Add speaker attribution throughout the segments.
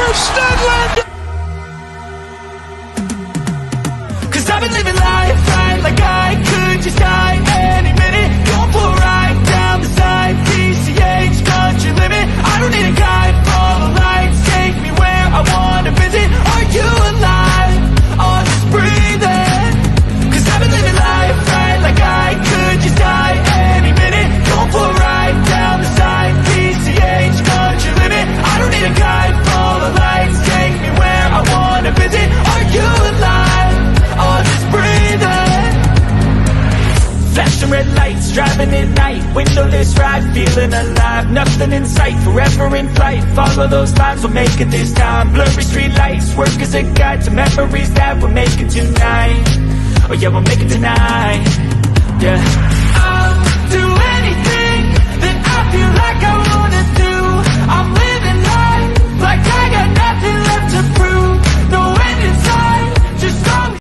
Speaker 1: for Stenland!
Speaker 2: Cause I've been living life right like I could just die any minute. Going for a ride down the side, PCH, country limit. I don't need a guide, follow lights, take me where I wanna visit. Are you alive? Or just breathing? Cause I've been living life right like I could just die any minute. Going for a ride down the side, PCH, country limit. I don't need a guide, follow lights, take me where I wanna visit. Are you alive? Or just breathing? Flashing red lights, driving at night, windowless ride, feeling alive. Nothing in sight, forever in flight. Follow those lines, we'll make it this time. Blurry street lights, work as a guide to memories that we're making tonight. Oh yeah, we'll make it tonight. Yeah. I'll do anything that I feel like I wanna do. I'm living life like I got nothing left to prove. No end in sight, just go.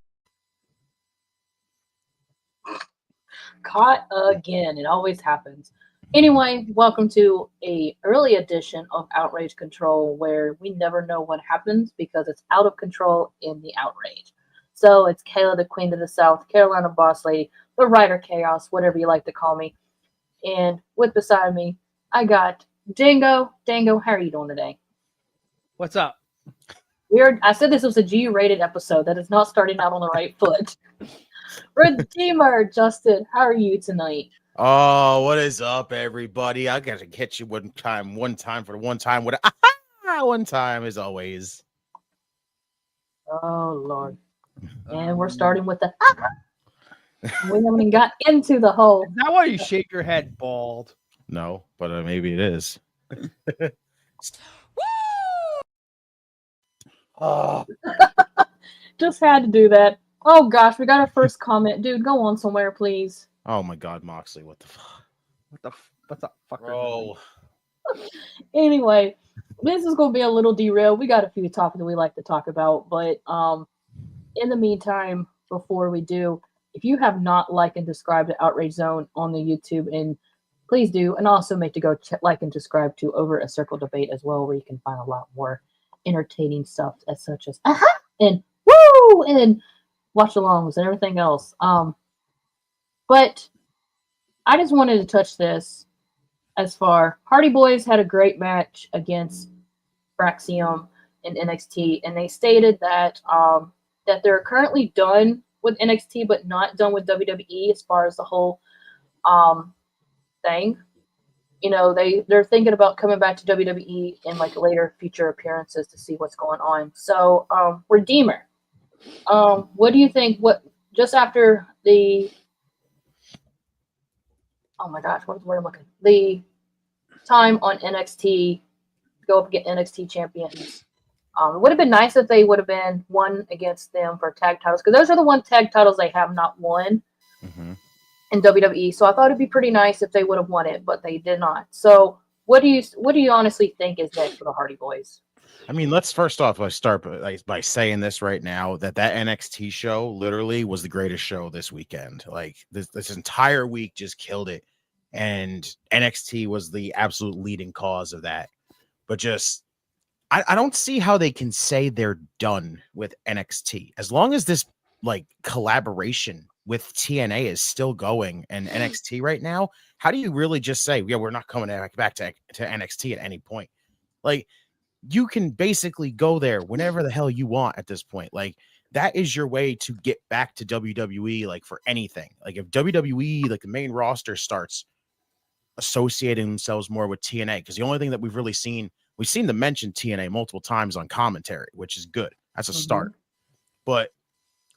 Speaker 3: Caught again. It always happens. Anyway, welcome to a early edition of Outrage Control, where we never know what happens because it's out of control in the outrage. So it's Kayla, the Queen of the South, Carolina Boss Lady, the Rider Chaos, whatever you like to call me. And with beside me, I got Dango. Dango, how are you doing today?
Speaker 4: What's up?
Speaker 3: I said this was a G-rated episode. That is not starting out on the right foot. Redeemer, Justin, how are you tonight?
Speaker 5: Oh, what is up, everybody? I gotta catch you one time for the one time. One time as always.
Speaker 3: Oh Lord. And we're starting with the we haven't even got into the whole.
Speaker 4: Is that why you shake your head bald?
Speaker 5: No, but maybe it is.
Speaker 4: Oh,
Speaker 3: Just had to do that. Oh gosh, we got our first comment. Dude, go on somewhere, please.
Speaker 5: Oh my God, Moxley, what the fuck?
Speaker 4: what's up, fucker?
Speaker 5: Bro.
Speaker 3: Anyway, this is gonna be a little derailed. We got a few topics that we like to talk about, but in the meantime, before we do, if you have not liked and subscribed to Outrage Zone on the YouTube, and please do, and also make to go like and subscribe to Over a Circle Debate as well, where you can find a lot more entertaining stuff as such as and woo and watch alongs and everything else. But I just wanted to touch this as far. Hardy Boys had a great match against Braxium in NXT, and they stated that that they're currently done with NXT, but not done with WWE as far as the whole thing. You know, they're thinking about coming back to WWE in like later future appearances to see what's going on. So, Redeemer, what do you think? What just after the oh my gosh, what's the word I'm looking? The time on NXT, go up against NXT champions. It would have been nice if they would have been one against them for tag titles, because those are the one tag titles they have not won in WWE. So I thought it'd be pretty nice if they would have won it, but they did not. So what do you honestly think is next for the Hardy Boys?
Speaker 5: I mean, let's first off, start by saying this right now, that NXT show literally was the greatest show this weekend. Like this entire week just killed it. And NXT was the absolute leading cause of that. But just, I don't see how they can say they're done with NXT. As long as this like collaboration with TNA is still going and NXT right now, how do you really just say, yeah, we're not coming back to NXT at any point? Like, you can basically go there whenever the hell you want at this point. Like, that is your way to get back to WWE, like for anything. Like if WWE, like the main roster starts associating themselves more with TNA, because the only thing that we've seen them mention TNA multiple times on commentary, which is good. That's a start. But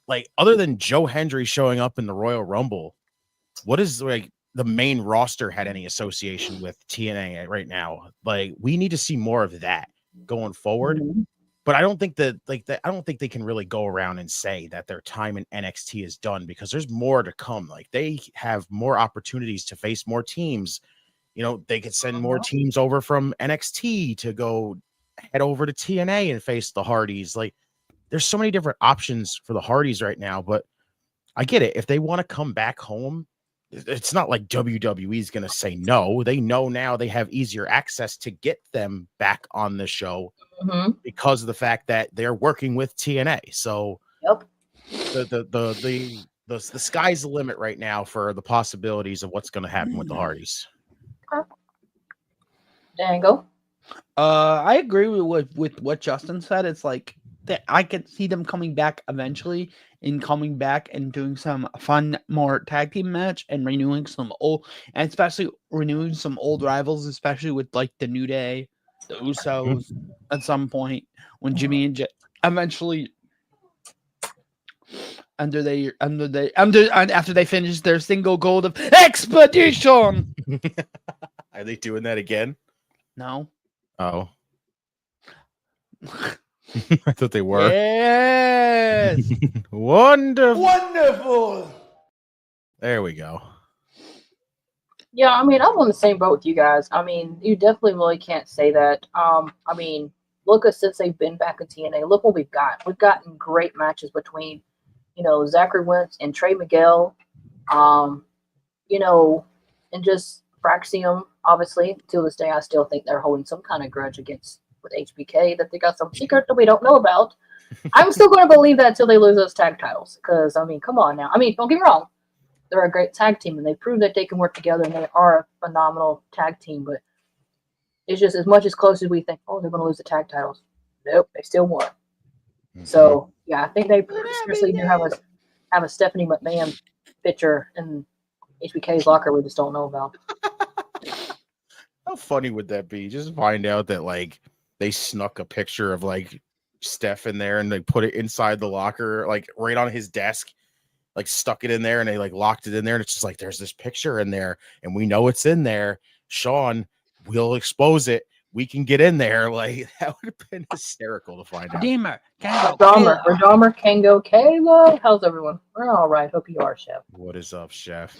Speaker 5: like, other than Joe Hendry showing up in the Royal Rumble, what is like the main roster had any association with TNA right now? Like, we need to see more of that going forward. But I don't think that I don't think they can really go around and say that their time in NXT is done, because there's more to come. Like, they have more opportunities to face more teams. You know, they could send more teams over from NXT to go head over to TNA and face the Hardys. Like, there's so many different options for the Hardys right now, but I get it. If they want to come back home, it's not like WWE is going to say no. They know now they have easier access to get them back on the show
Speaker 3: Mm-hmm.
Speaker 5: because of the fact that they're working with TNA. So
Speaker 3: Yep.
Speaker 5: the sky's the limit right now for the possibilities of what's going to happen with the Hardys.
Speaker 3: Dango.
Speaker 1: I agree with what Justin said. It's like that I could see them coming back eventually and coming back and doing some fun, more tag team match and renewing some old, and especially renewing some old rivals, especially with like the New Day, the Usos at some point when Jimmy and eventually after they finish their single gold of Expedition.
Speaker 5: Are they doing that again?
Speaker 1: No.
Speaker 5: Oh. I thought they were.
Speaker 1: Yes.
Speaker 5: Wonderful. There we go.
Speaker 3: Yeah, I mean, I'm on the same boat with you guys. I mean, you definitely really can't say that. I mean, look at since they've been back in TNA, look what we've got. We've gotten great matches between, Zachary Wentz and Trey Miguel, and just Fraxium, obviously. To this day, I still think they're holding some kind of grudge against with HBK, that they got some secret that we don't know about. I'm still going to believe that until they lose those tag titles. Because, I mean, come on now. I mean, don't get me wrong. They're a great tag team, and they prove that they can work together, and they are a phenomenal tag team. But it's just as much as close as we think, oh, they're going to lose the tag titles. Nope, they still won. So, yeah, I think they seriously do have a Stephanie McMahon picture in HBK's locker we just don't know about.
Speaker 5: How funny would that be? Just find out that, like, they snuck a picture of, like, Steph in there, and they put it inside the locker, like, right on his desk. Like stuck it in there, and they like locked it in there, and it's just like there's this picture in there, and we know it's in there. Sean, we'll expose it. We can get in there. Like that would have been hysterical to find out.
Speaker 1: Redeemer,
Speaker 3: Redeemer, Kango, Kayla. How's everyone? We're all right. Hope you are, Chef.
Speaker 5: What is up, Chef?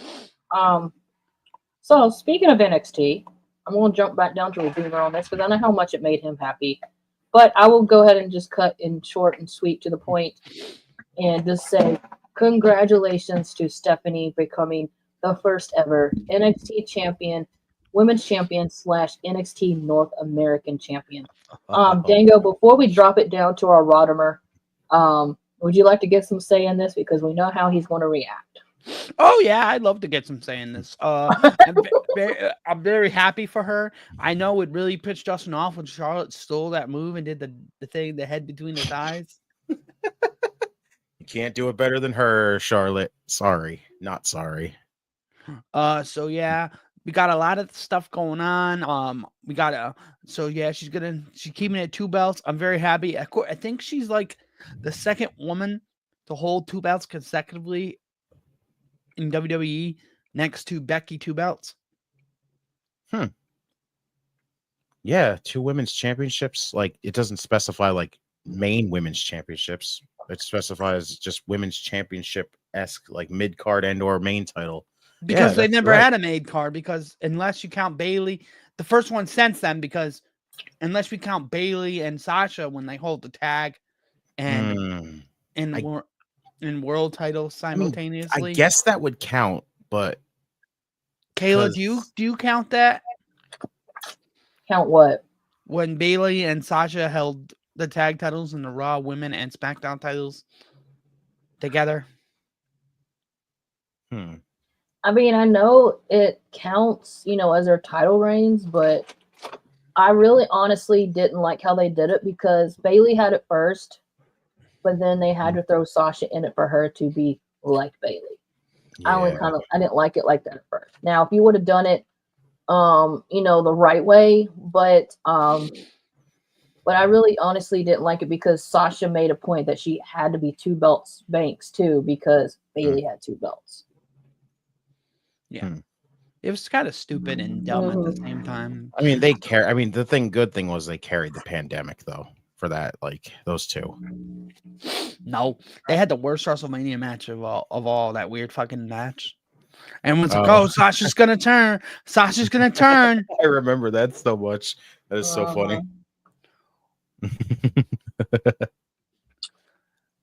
Speaker 3: So speaking of NXT, I'm going to jump back down to Redeemer on this because I know how much it made him happy. But I will go ahead and just cut in short and sweet to the point, and just say, congratulations to Stephanie becoming the first ever NXT champion, women's champion / NXT North American champion. Dango, before we drop it down to our Rodimer, would you like to get some say in this? Because we know how he's going to react.
Speaker 1: Oh yeah, I'd love to get some say in this. I'm very happy for her. I know it really pissed Justin off when Charlotte stole that move and did the thing, the head between the thighs.
Speaker 5: You can't do it better than her, Charlotte. Sorry, not sorry.
Speaker 1: So yeah, we got a lot of stuff going on. She's keeping it 2 belts. I'm very happy. I think she's like the second woman to hold 2 belts consecutively in WWE, next to Becky 2 belts.
Speaker 5: Yeah, 2 women's championships. Like it doesn't specify like main women's championships. It specifies just women's championship-esque, like mid-card and/or main title.
Speaker 1: Because they never had a mid card, because unless you count Bailey, the first one since then, because unless we count Bailey and Sasha when they hold the tag and world titles simultaneously.
Speaker 5: I guess that would count, but
Speaker 1: Kayla, do you count that?
Speaker 3: Count what?
Speaker 1: When Bailey and Sasha held the tag titles and the Raw Women and SmackDown titles together.
Speaker 3: I mean, I know it counts, as their title reigns, but I really honestly didn't like how they did it because Bailey had it first, but then they had to throw Sasha in it for her to be like Bailey.
Speaker 5: Yeah.
Speaker 3: I didn't like it like that at first. Now, if you would have done it, the right way, but I really honestly didn't like it because Sasha made a point that she had to be 2 belts Banks too because Bailey had 2 belts.
Speaker 1: Yeah. It was kind of stupid and dumb at the same time.
Speaker 5: I mean, the good thing was they carried the pandemic though for that, like those 2.
Speaker 1: No, they had the worst WrestleMania match of all that weird fucking match. And was like, oh, Sasha's gonna turn. Sasha's gonna turn.
Speaker 5: I remember that so much. That is so funny.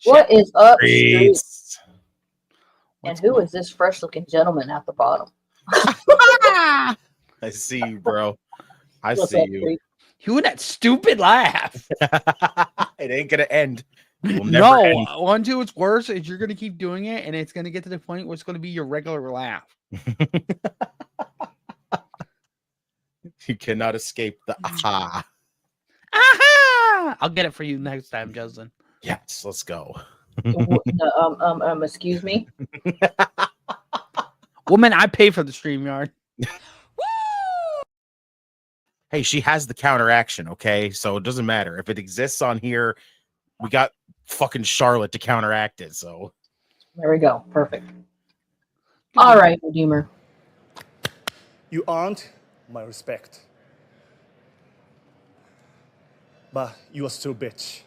Speaker 3: What is up, Street?
Speaker 5: Streets.
Speaker 3: And who is this fresh-looking gentleman at the bottom?
Speaker 5: I see you, bro. I
Speaker 3: What's
Speaker 5: see
Speaker 3: up,
Speaker 5: you.
Speaker 3: Street?
Speaker 1: You and that stupid laugh.
Speaker 5: It ain't gonna end. It will never
Speaker 1: No,
Speaker 5: end.
Speaker 1: one, two, it's worse is you're gonna keep doing it, and it's gonna get to the point where it's gonna be your regular laugh.
Speaker 5: You cannot escape the aha.
Speaker 1: Aha! I'll get it for you next time, Justin.
Speaker 5: Yes, let's go.
Speaker 3: Excuse me.
Speaker 1: Woman, I pay for the StreamYard.
Speaker 5: Hey, she has the counteraction, okay? So it doesn't matter. If it exists on here, we got fucking Charlotte to counteract it, so.
Speaker 3: There we go. Perfect. All right, Redeemer.
Speaker 6: You earned my respect. But you are still bitch.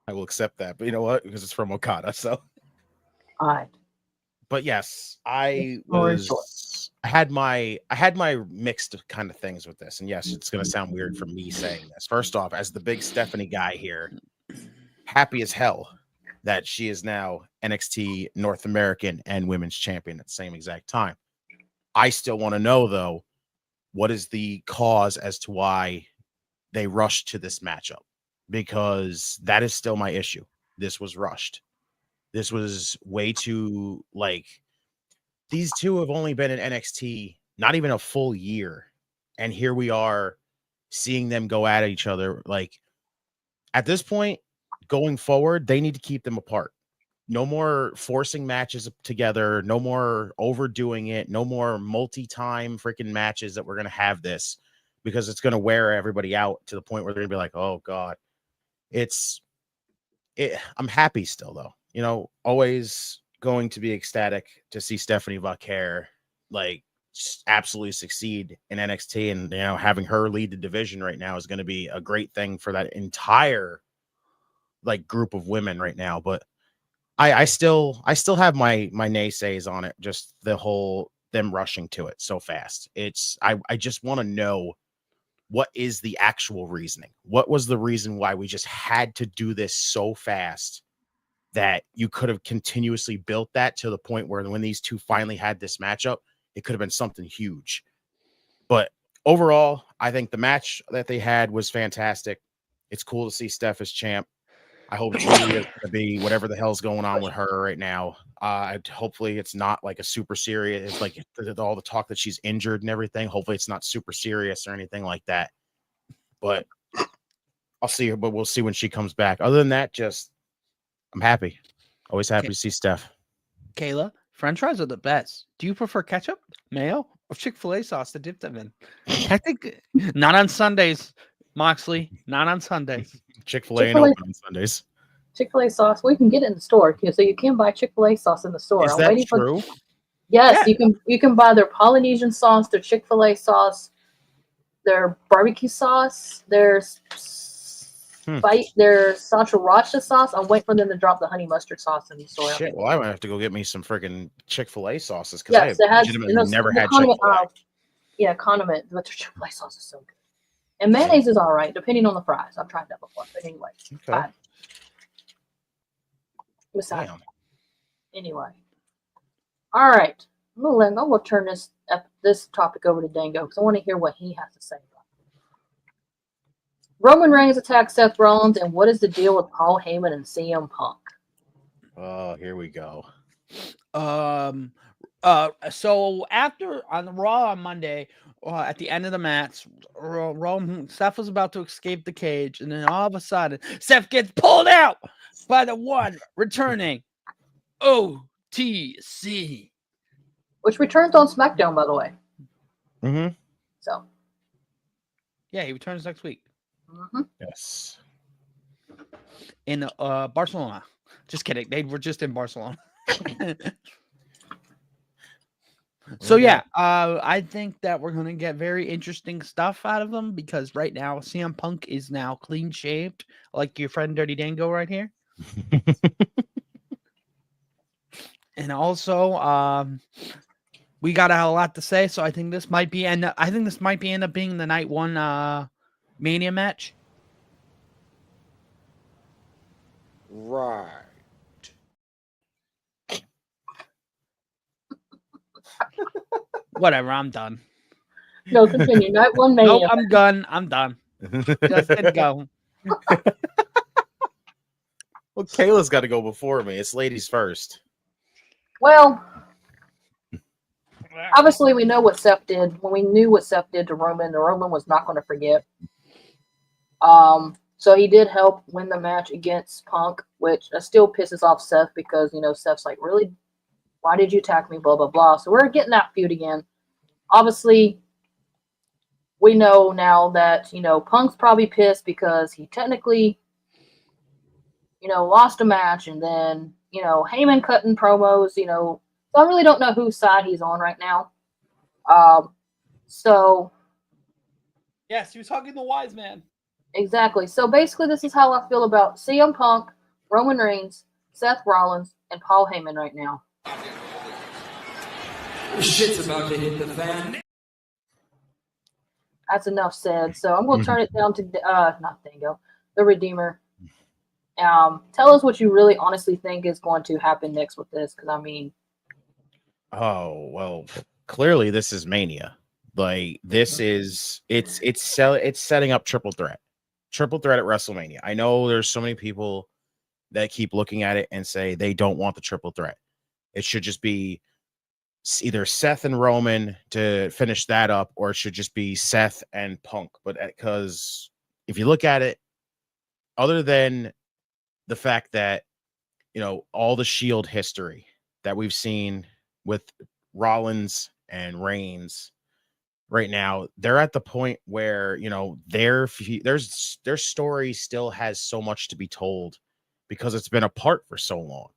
Speaker 5: I will accept that. But you know what? Because it's from Okada, so.
Speaker 3: All right.
Speaker 5: But yes, I
Speaker 3: Floor
Speaker 5: was
Speaker 3: is yours.
Speaker 5: I had my mixed kind of things with this. And yes, it's gonna sound weird for me saying this. First off, as the big Stephanie guy here, happy as hell that she is now NXT North American and Women's Champion at the same exact time. I still want to know though, what is the cause as to why they rushed to this matchup? Because that is still my issue. This was rushed. This was way too, like, these two have only been in NXT not even a full year. And here we are seeing them go at each other. Like, at this point, going forward, they need to keep them apart. No more forcing matches together. No more overdoing it. No more multi-time freaking matches that we're going to have this, because it's going to wear everybody out to the point where they're going to be like, oh, God. I'm happy still, though. You know, always going to be ecstatic to see Stephanie Vaquer like absolutely succeed in NXT, and you know, having her lead the division right now is going to be a great thing for that entire like group of women right now. But I still have my naysays on it. Just the whole them rushing to it so fast. I just want to know, what is the actual reasoning? What was the reason why we just had to do this so fast? That you could have continuously built that to the point where when these two finally had this matchup, it could have been something huge. But overall, I think the match that they had was fantastic. It's cool to see Steph as champ. I hope Julia is going to be whatever the hell's going on with her right now. Hopefully it's not like a super serious. It's like all the talk that she's injured and everything. Hopefully it's not super serious or anything like that. But I'll see her. But we'll see when she comes back. Other than that, I'm happy. Always happy to see Steph.
Speaker 1: Kayla, French fries are the best. Do you prefer ketchup, mayo, or Chick-fil-A sauce to dip them in? I think not on Sundays, Moxley. Not on Sundays.
Speaker 5: Chick-fil-A ain't open on Sundays.
Speaker 3: Chick-fil-A sauce. Well, you can get it in the store, so you can buy Chick-fil-A sauce in the store.
Speaker 5: Is that true?
Speaker 3: Yes,
Speaker 1: Yeah.
Speaker 3: you can buy their Polynesian sauce, their Chick-fil-A sauce, their barbecue sauce, their their sriracha sauce. I'm waiting for them to drop the honey mustard sauce in the store.
Speaker 5: Shit, well, I might have to go get me some freaking Chick-fil-A sauces because
Speaker 3: Yes, it
Speaker 5: I
Speaker 3: has.
Speaker 5: legitimately never
Speaker 3: the
Speaker 5: had
Speaker 3: condiment
Speaker 5: Chick-fil-A.
Speaker 3: aisle. Yeah, condiment. But their Chick-fil-A sauce is so good. And mayonnaise is all right, depending on the fries. I've tried that before. But anyway,
Speaker 5: Okay.
Speaker 3: fine. Besides,
Speaker 5: Damn.
Speaker 3: anyway. All right. I'm gonna turn this topic over to Dango because I want to hear what he has to say about it. Roman Reigns attacks Seth Rollins, and what is the deal with Paul Heyman and CM Punk?
Speaker 5: Oh, here we go.
Speaker 1: So after on the Raw on Monday, at the end of the match, Seth was about to escape the cage, and then all of a sudden, Seth gets pulled out by the one returning OTC,
Speaker 3: Which returns on SmackDown, by the way.
Speaker 5: Mm-hmm.
Speaker 3: So,
Speaker 1: yeah, he returns next week
Speaker 5: Yes.
Speaker 1: in Barcelona. Just kidding, they were just in Barcelona. So yeah, I think that we're gonna get very interesting stuff out of them because right now CM Punk is now clean shaved, like your friend Dirty Dango right here, and also we got a lot to say. So I think this might be end up being the night one Mania match.
Speaker 7: Right.
Speaker 1: Whatever, I'm done.
Speaker 3: No, continue. Night one
Speaker 1: Nope,
Speaker 3: Mania.
Speaker 1: I'm done. I'm done. Justin, go.
Speaker 5: Well, Kayla's got to go before me. It's ladies first.
Speaker 3: Well, obviously we know what Seth did. When we knew what Seth did to Roman, the Roman was not going to forget. So he did help win the match against Punk, which still pisses off Seth because, Seth's like, really? Why did you attack me? Blah, blah, blah. So we're getting that feud again. Obviously, we know now that, Punk's probably pissed because he technically, lost a match, and then, Heyman cutting promos, so I really don't know whose side he's on right now. So
Speaker 1: Yes, he was talking to the wise man.
Speaker 3: exactly. So basically, this is how I feel about CM Punk, Roman Reigns, Seth Rollins, and Paul Heyman right now.
Speaker 2: Shit's about to hit the fan.
Speaker 3: That's enough said. So I'm going to turn it down to not Dango, the Redeemer. Tell us what you really honestly think is going to happen next with this, because
Speaker 5: Oh, well, clearly this is Mania. Like, this is it's setting up triple threat at WrestleMania. I know there's so many people that keep looking at it and say they don't want the triple threat. It should just be either Seth and Roman to finish that up, or it should just be Seth and Punk. But because if you look at it, other than the fact that, all the Shield history that we've seen with Rollins and Reigns right now, they're at the point where, their story still has so much to be told because it's been apart for so long.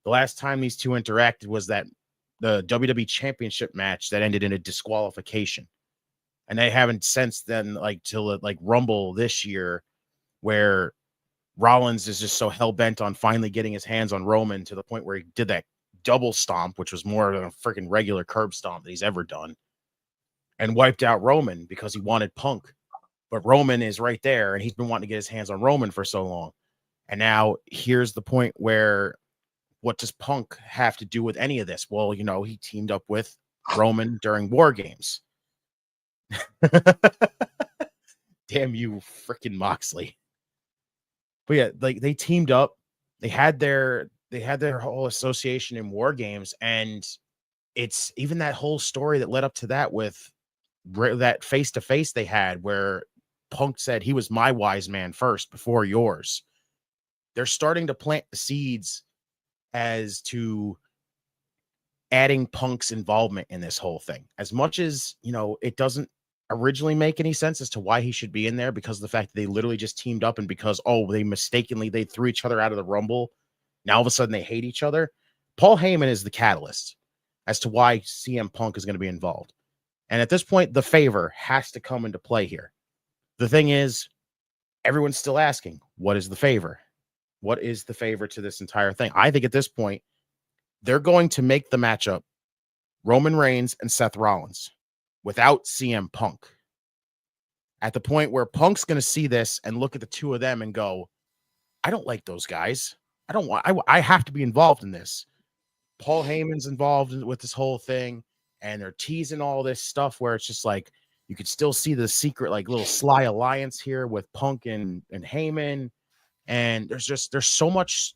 Speaker 5: The last time these two interacted was the WWE Championship match that ended in a disqualification. And they haven't since then, till Rumble this year, where Rollins is just so hell-bent on finally getting his hands on Roman to the point where he did that double stomp, which was more than a freaking regular curb stomp that he's ever done, and wiped out Roman because he wanted Punk. But Roman is right there, and he's been wanting to get his hands on Roman for so long. And now here's the point where, what does Punk have to do with any of this? Well, he teamed up with Roman during War Games. Damn you, freaking Moxley. But yeah, they teamed up. They had their whole association in War Games, and it's even that whole story that led up to that with that face-to-face they had where Punk said he was my wise man first before yours. They're starting to plant the seeds as to adding Punk's involvement in this whole thing. As much as, it doesn't originally make any sense as to why he should be in there, because of the fact that they literally just teamed up, and because, they threw each other out of the Rumble. Now all of a sudden they hate each other. Paul Heyman is the catalyst as to why CM Punk is going to be involved. And at this point, the favor has to come into play here. The thing is, everyone's still asking, what is the favor? What is the favor to this entire thing? I think at this point, they're going to make the matchup Roman Reigns and Seth Rollins without CM Punk. At the point where Punk's going to see this and look at the two of them and go, I don't like those guys. I have to be involved in this. Paul Heyman's involved with this whole thing, and they're teasing all this stuff where it's just like, you could still see the secret, little sly alliance here with Punk and Heyman. And there's so much,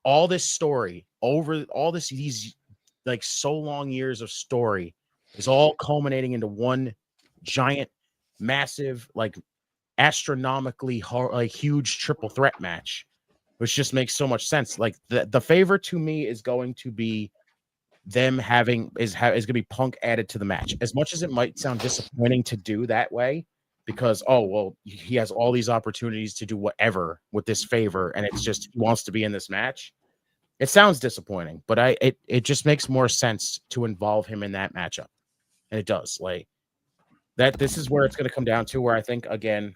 Speaker 5: all this story over all these so long years of story is all culminating into one giant, massive, astronomically huge triple threat match, which just makes so much sense. The favor to me is going to be them is going to be Punk added to the match. As much as it might sound disappointing to do that way, because he has all these opportunities to do whatever with this favor, and it's just he wants to be in this match. It sounds disappointing, but it just makes more sense to involve him in that matchup, and it does. That this is where it's going to come down to, where I think again,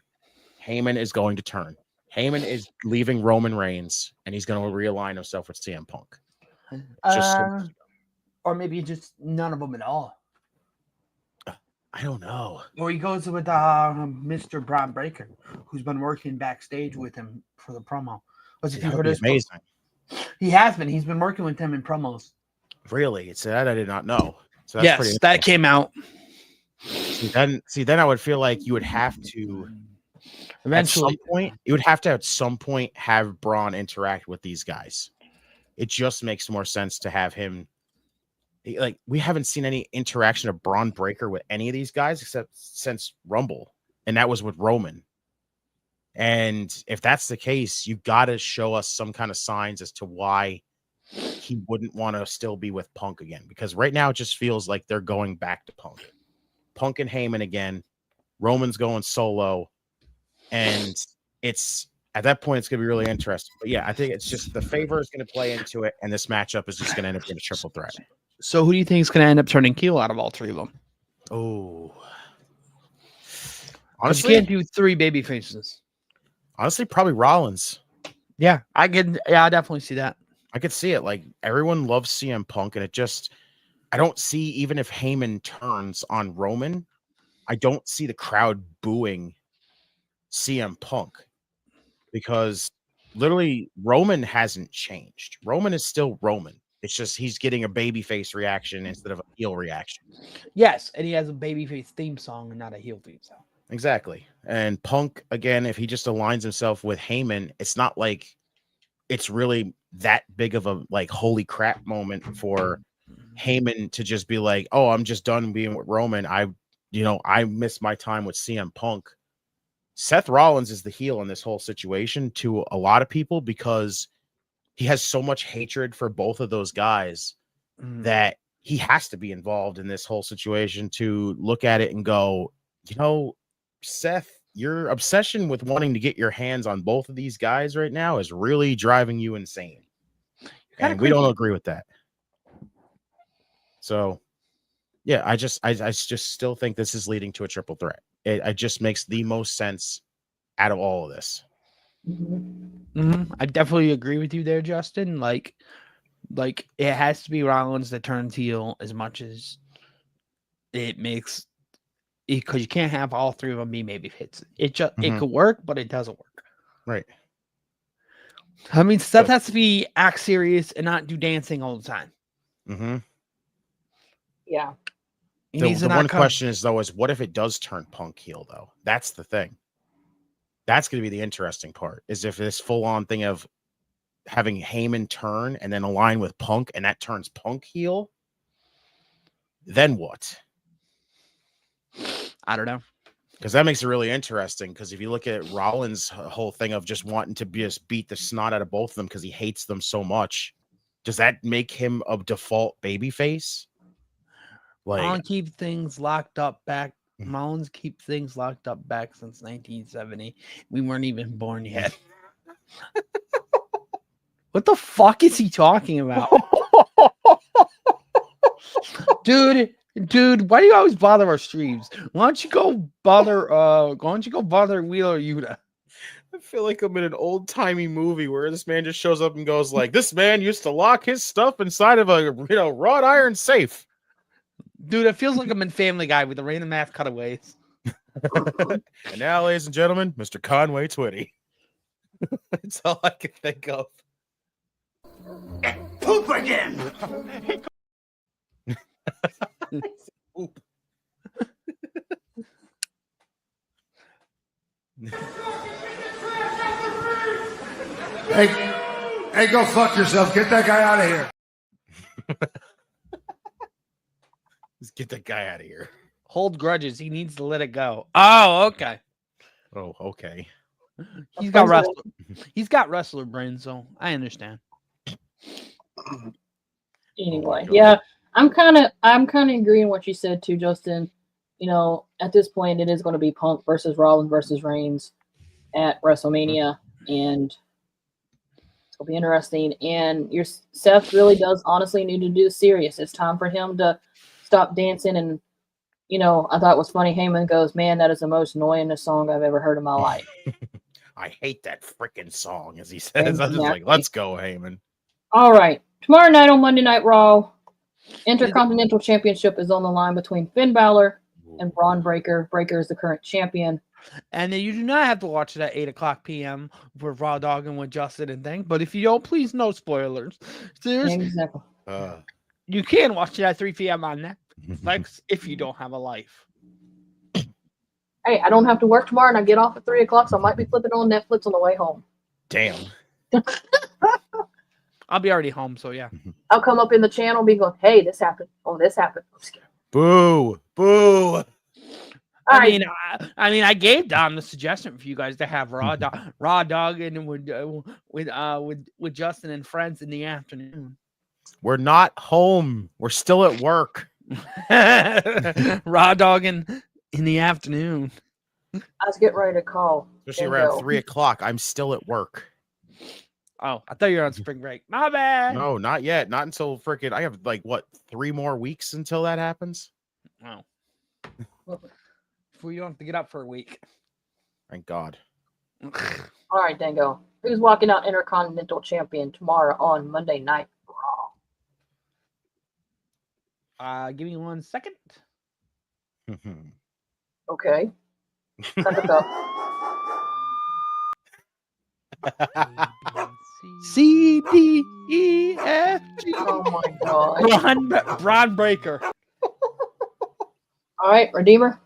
Speaker 5: Heyman is going to turn. Heyman is leaving Roman Reigns, and he's going to realign himself with CM Punk.
Speaker 1: Or maybe just none of them at all.
Speaker 5: I don't know.
Speaker 1: Or he goes with Mr. Braun Breaker, who's been working backstage with him for the promo.
Speaker 5: That would be amazing.
Speaker 1: He has been. He's been working with him in promos.
Speaker 5: Really? It's that I did not know. So that's
Speaker 1: yes, that came out.
Speaker 5: Then I would feel like you would have to
Speaker 1: Eventually,
Speaker 5: at some point have Braun interact with these guys. It just makes more sense to have him. Like, we haven't seen any interaction of Braun Breaker with any of these guys except since Rumble, and that was with Roman. And if that's the case, you got to show us some kind of signs as to why he wouldn't want to still be with Punk again, because right now it just feels like they're going back to Punk and Heyman again. Roman's going solo, and it's at that point it's going to be really interesting. But yeah, I think it's just the favor is going to play into it, and this matchup is just going to end up being a triple threat.
Speaker 1: so who do you think is going to end up turning heel out of all three of them?
Speaker 5: Oh,
Speaker 1: Honestly, you can't do three baby faces.
Speaker 5: Honestly, probably Rollins.
Speaker 1: Yeah, I definitely see that.
Speaker 5: I could see it. Like, everyone loves CM Punk, and I don't see, even if Heyman turns on Roman, I don't see the crowd booing CM Punk, because literally Roman hasn't changed. Roman is still Roman. It's just he's getting a babyface reaction instead of a heel reaction.
Speaker 1: Yes, and he has a babyface theme song and not a heel theme song.
Speaker 5: Exactly. And Punk, again, if he just aligns himself with Heyman, it's not like it's really that big of a like holy crap moment for Heyman to just be like, oh, I'm just done being with Roman. I missed my time with CM Punk. Seth Rollins is the heel in this whole situation to a lot of people because he has so much hatred for both of those guys that he has to be involved in this whole situation to look at it and go, Seth, your obsession with wanting to get your hands on both of these guys right now is really driving you insane. And we don't agree with that. So, yeah, I just still think this is leading to a triple threat. It just makes the most sense out of all of this.
Speaker 1: I definitely agree with you there, Justin. Like it has to be Rollins that turns heel as much as it makes it, because you can't have all three of them be maybe hits. It could work, but it doesn't work.
Speaker 5: Right.
Speaker 1: I mean, Seth has to act serious and not do dancing all the time.
Speaker 3: Yeah.
Speaker 5: The one question is, though, is what if it does turn Punk heel, though? That's the thing. That's going to be the interesting part, is if this full-on thing of having Heyman turn and then align with Punk, and that turns Punk heel, then what?
Speaker 1: I don't know.
Speaker 5: Because that makes it really interesting, because if you look at Rollins' whole thing of just wanting to just beat the snot out of both of them because he hates them so much, does that make him a default babyface?
Speaker 1: Rollins keep things locked up back. Rollins keep things locked up back since 1970. We weren't even born yet. What the fuck is he talking about? Dude, why do you always bother our streams? Why don't you go bother Wheeler Yuta?
Speaker 5: I feel like I'm in an old-timey movie where this man just shows up and goes like, this man used to lock his stuff inside of a wrought iron safe.
Speaker 1: Dude, it feels like I'm in Family Guy with the random math cutaways.
Speaker 5: And now, ladies and gentlemen, Mr. Conway Twitty. That's all I can think of.
Speaker 2: Poop again!
Speaker 5: Poop.
Speaker 8: Hey, go fuck yourself. Get that guy out of here.
Speaker 5: Let's get that guy out of here.
Speaker 1: Hold grudges. He needs to let it go. Oh, okay.
Speaker 5: Oh, okay.
Speaker 1: He's got wrestler brain, so I understand.
Speaker 3: Anyway, yeah, I'm kind of agreeing what you said too, Justin. At this point, it is going to be Punk versus Rollins versus Reigns at WrestleMania, and it's going to be interesting. And Seth really does honestly need to do serious. It's time for him to stop dancing. And I thought it was funny. Heyman goes, "Man, that is the most annoyingest song I've ever heard in my life."
Speaker 5: I hate that freaking song, as he says. I'm just like, let's go, Heyman.
Speaker 3: All right. Tomorrow night on Monday Night Raw, Intercontinental Championship is on the line between Finn Balor and Braun Breaker. Breaker is the current champion.
Speaker 1: And then you do not have to watch it at 8:00 p.m. for Raw Dogging with Justin and thing. But if you don't, please no spoilers.
Speaker 3: Exactly.
Speaker 1: You can watch it at 3 p.m. on Netflix if you don't have a life.
Speaker 3: Hey, I don't have to work tomorrow, and I get off at 3 o'clock, so I might be flipping on Netflix on the way home.
Speaker 5: Damn.
Speaker 1: I'll be already home, so yeah.
Speaker 3: I'll come up in the channel, be going, "Hey, this happened. Oh, this happened." I'm scared.
Speaker 5: Boo. Boo.
Speaker 3: All
Speaker 1: I
Speaker 3: right.
Speaker 1: mean, I gave Dom the suggestion for you guys to have raw dog and with Justin and friends in the afternoon.
Speaker 5: We're not home. We're still at work.
Speaker 1: Raw dog in the afternoon.
Speaker 3: I was getting ready to call.
Speaker 5: Especially
Speaker 3: Dango.
Speaker 5: around 3 o'clock. I'm still at work.
Speaker 1: Oh, I thought you were on spring break. My bad.
Speaker 5: No, not yet. Not until freaking. I have like what 3 more weeks until that happens.
Speaker 1: Oh. Before you don't have to get up for a week.
Speaker 5: Thank God.
Speaker 3: All right, Dango. Who's walking out Intercontinental Champion tomorrow on Monday Night Raw?
Speaker 1: Give me 1 second.
Speaker 3: Okay. Set it up.
Speaker 1: C D E F G.
Speaker 3: Oh my God.
Speaker 1: Braun Breaker.
Speaker 3: All right, Redeemer.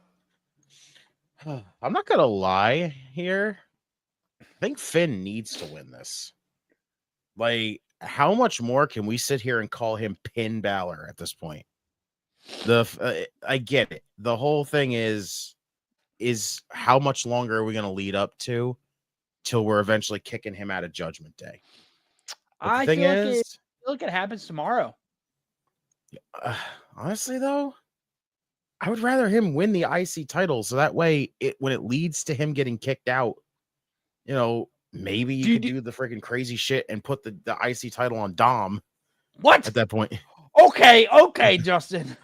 Speaker 5: I'm not gonna lie here. I think Finn needs to win this. Like, how much more can we sit here and call him Pin Balor at this point? I get it. The whole thing is how much longer are we gonna lead up to till we're eventually kicking him out of Judgment Day? But the thing is,
Speaker 1: I feel like it happens tomorrow.
Speaker 5: Honestly, though, I would rather him win the IC title so that way, when it leads to him getting kicked out, you know, maybe you could do the freaking crazy shit and put the IC title on Dom.
Speaker 1: What?
Speaker 5: At that point?
Speaker 1: Okay, Justin.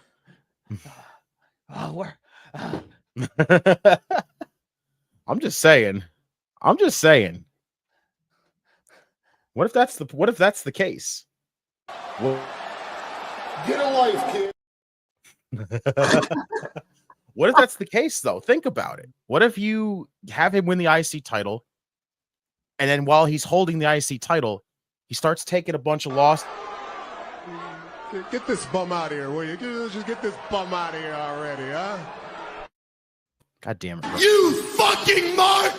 Speaker 5: I'm just saying. What if that's the case? Well,
Speaker 8: Get a life, kid.
Speaker 5: What if that's the case, though? Think about it. What if you have him win the IC title, and then while he's holding the IC title, he starts taking a bunch of losses?
Speaker 8: Get this bum out of here, will you? Just get this bum out of here already, huh?
Speaker 5: God damn it.
Speaker 8: You fucking mark!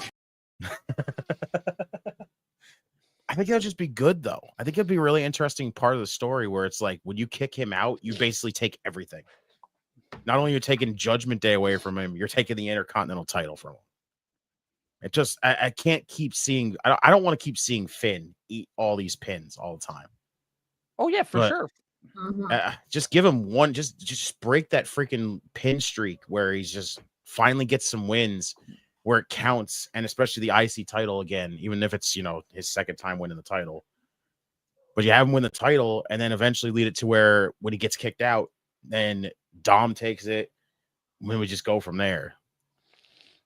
Speaker 5: I think that'd just be good, though. I think it'd be a really interesting part of the story where it's like, when you kick him out, you basically take everything. Not only are you taking Judgment Day away from him, you're taking the Intercontinental title from him. It just, I can't keep seeing, I don't want to keep seeing Finn eat all these pins all the time.
Speaker 1: Oh, yeah, for sure.
Speaker 5: Just give him one, just break that freaking pin streak where he's just finally gets some wins where it counts, and especially the IC title again, even if it's, you know, his second time winning the title. But you have him win the title and then eventually lead it to where when he gets kicked out, then Dom takes it, and then we just go from there.